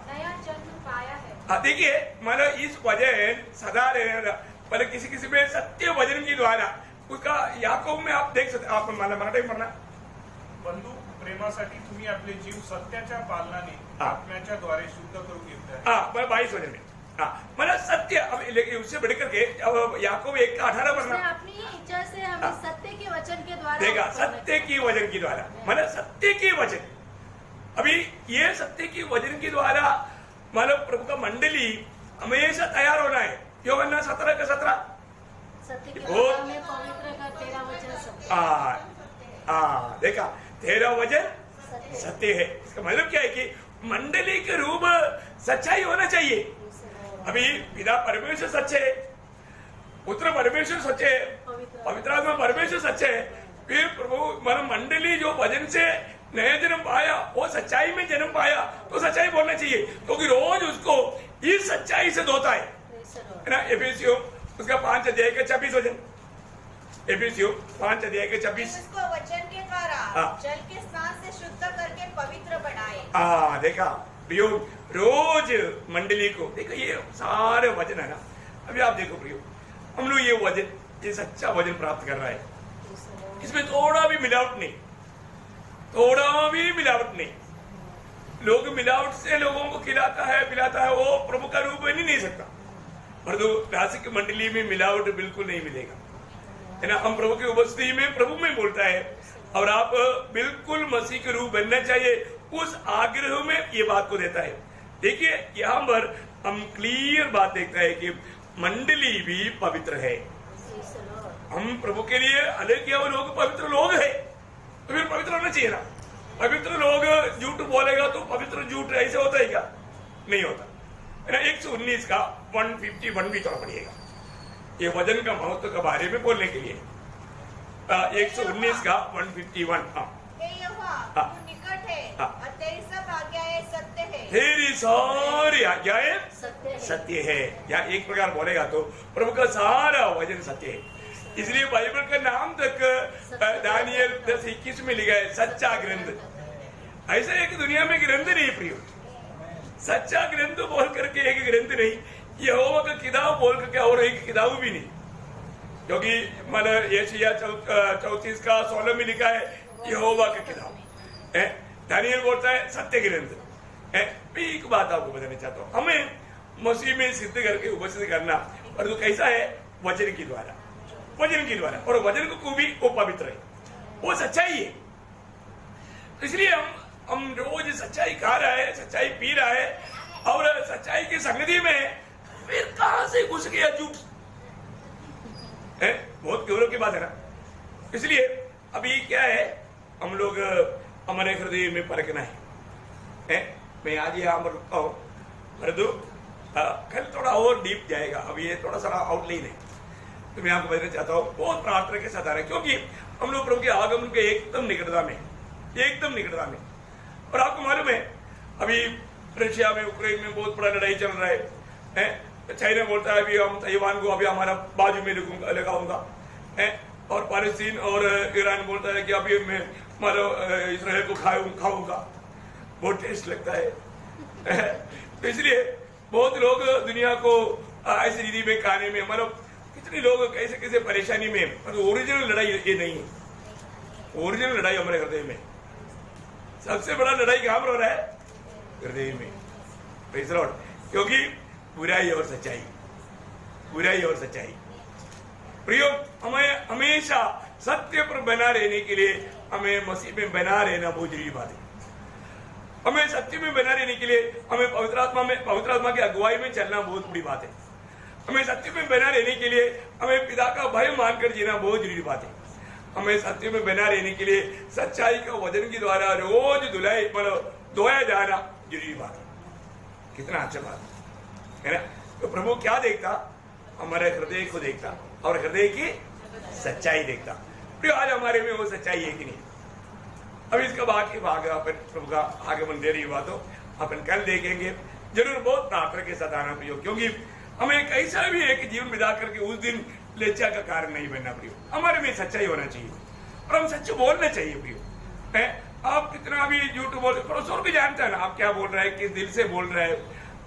नया जन्म पाया है। देखिए मतलब इस वचन सदा रहने, मतलब किसी किसी में सत्य वचन के द्वारा उसका याकूब में आप देख सकते, आप मराठी पढ़ना। बंधू प्रेमासाठी तुम्ही आपले जीव सत्याच्या पालनाने आत्म्याच्या द्वारे शुद्ध करून घेतले। 22 वचन में मतलब सत्य। अब लेकिन उससे बढ़कर के अब याकूब 1:18 पढ़ना। अपनी इच्छा से हमें सत्य के वचन के द्वारा देखा, सत्य की वचन के द्वारा, मतलब सत्य के वचन। अभी ये सत्य की वचन के द्वारा मतलब प्रभु का मंडली हमेशा तैयार होना है। यूहन्ना 17 का 17। सत्य के द्वारा में पवित्र का 13 वचन। देखा, 13 वचन सत्य है। इसका मतलब क्या है कि मंडली के रूप सच्चाई होना चाहिए। अभी पिता परमेश्वर सच्चे है, पुत्र परमेश्वर सच्चे है, पवित्र आत्मा परमेश्वर सच्चे है। फिर प्रभु मतलब मंडली जो वचन से नया जन्म पाया, वो सच्चाई में जन्म पाया, तो सच्चाई बोलना चाहिए, क्योंकि रोज उसको इस सच्चाई से धोता है ना। एफिसियों उसका 5 अध्याय का 26 वचन। एफिसियों 5 अध्याय का 26। इसको वचन के द्वारा जल के स्नान से शुद्ध करके पवित्र बनाए। देखा प्रियो, रोज मंडली को देखो, ये सारे वचन है ना। अभी आप देखो प्रियो, हम लोग ये वचन, ये सच्चा वचन प्राप्त कर रहा है, इसमें थोड़ा भी मिलावट नहीं, थोड़ा भी मिलावट नहीं। लोग मिलावट से लोगों को खिलाता है पिलाता है, वो प्रभु का रूप बन ही नहीं सकता। परंतु नासिक मंडली में मिलावट बिल्कुल नहीं मिलेगा, है ना। हम प्रभु की उपस्थिति में प्रभु में बोलता है, और आप बिल्कुल मसीह के रूप बनना चाहिए, उस आग्रह में ये बात को देता है। देखिए यहाँ पर हम क्लियर बात देखता है कि मंडली भी पवित्र है। हम प्रभु के लिए अलग किया हुए लोग पवित्र लोग है, तो फिर पवित्र होना चाहिए ना। पवित्र लोग झूठ बोलेगा तो पवित्र झूठ ऐसे होता है क्या? नहीं होता है ना। 119 का 151 भी थोड़ा पढ़िएगा, ये वजन का महत्व के बारे में बोलने के लिए। 119 का 151। निकट है और तेरी सब आज्ञाएं सत्य है। तेरी सारी आज्ञाएं सत्य है। या एक प्रकार बोलेगा तो प्रभु का सारा वचन सत्य है। इसलिए बाइबल का नाम तक दानियल 10:21 में लिखा है, सच्चा ग्रंथ। ऐसा एक दुनिया में ग्रंथ नहीं प्रियो, सच्चा ग्रंथ बोल करके एक ग्रंथ नहीं, यहोवा का किताब बोल करके और एक किताब भी नहीं। क्योंकि मतलब यशायाह 34 का 16 में लिखा है, यहोवा का किताब। दानियल बोलता है सत्य ग्रंथ। मैं एक बात आपको बताना चाहता हूँ, हमें मसीह में सिद्ध करके उपस्थित करना, और तो कैसा है? वचन के द्वारा, वचन के द्वारा। और वचन को भी वो पवित्र है, वो सच्चाई है। इसलिए हम रोज सच्चाई खा रहा है, सच्चाई पी रहा है, और सच्चाई की संगति में फिर कहां से घुस गया झूठ? बहुत गौरव की बात है ना। इसलिए अभी क्या है, हम लोग हमारे हृदय में परखना है। मैं आज यहाँ पर रुकता हूँ, परंतु कल थोड़ा और डीप जाएगा। अभी ये थोड़ा सा आउटलाइन है, तो मैं आपको बताना चाहता हूँ, बहुत प्रार्थना के साथ आ रहा है, क्योंकि हम लोग प्रभु के आगमन के एकदम निकटता में, एकदम निकटता में। और आपको मालूम है, अभी रशिया में, यूक्रेन में बहुत बड़ा लड़ाई चल रहा है। चाइना बोलता है अभी हम ताइवान को अभी हमारा बाजू में लगाऊंगा, और पालस्तीन और ईरान बोलता है कि अभी मैं इसराइल को खाऊंगा। बहुत टेस्ट लगता है। तो इसलिए बहुत लोग दुनिया को ऐसी रीति में खाने में, मतलब कितने लोग कैसे कैसे परेशानी में, मतलब ओरिजिनल लड़ाई ये नहीं है। ओरिजिनल लड़ाई हमारे हृदय में, सबसे बड़ा लड़ाई कहां पर हो रहा है? हृदय में। Praise the Lord. क्योंकि बुराई और सच्चाई, बुराई और सच्चाई। प्रियो, हमें हमेशा सत्य पर बना रहने के लिए हमें मसीह में बना रहना बहुत जरूरी बात है। हमें सत्य में बना रहने के लिए हमें पवित्र आत्मा की अगुवाई में चलना बहुत बड़ी बात है। हमें सत्य में बना रहने के लिए हमें पिता का भय मानकर जीना बहुत जरूरी बात है। हमें सत्य में बना रहने के लिए सच्चाई का वचन के द्वारा रोज धोया जाना जरूरी बात है। कितना अच्छा बात है ना। तो प्रभु क्या देखता? हमारे हृदय को देखता, और हृदय की सच्चाई देखता। फिर आज हमारे में वो सच्चाई है कि नहीं? अब इसका बाकी भाग अपन प्रभु का आगमन देरी हुआ तो अपन कल देखेंगे। जरूर बहुत प्रार्थना के साथ आना प्रियो, क्योंकि हमें कैसा भी एक जीवन बिता करके उस दिन लज्जा का कारण नहीं बनना प्रियो। हमारे में सच्चाई होना चाहिए, और हम सच बोलना चाहिए प्रियो। आप कितना भी झूठ बोल, स्वर्ग जानता है ना आप क्या बोल रहे हैं, किस दिल से बोल रहे हैं,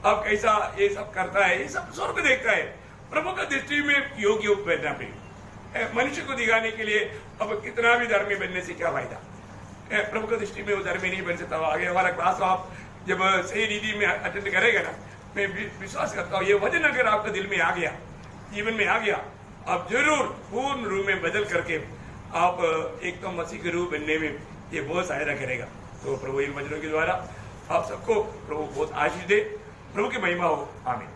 आप कैसा ये सब करता है, ये सब स्वर्ग देखता है। प्रभु का दृष्टि में योग्य बनना प्रियो। मनुष्य को दिखाने के लिए अब कितना भी धर्मी बनने से क्या फायदा? प्रभु का दृष्टि में वो धर्मी नहीं बन सकता। आगे हमारा क्लास आप जब सही रीति में अटेंड करेगा ना, मैं विश्वास करता हूँ ये वचन अगर आपके दिल में आ गया, जीवन में आ गया, आप जरूर पूर्ण रूप में बदल करके आप एकदम मसीह के रूप बनने में ये बहुत सहायता करेगा। तो प्रभु इन वचनों के द्वारा आप सबको प्रभु बहुत आशीष दे। प्रभु की महिमा हो। आमीन।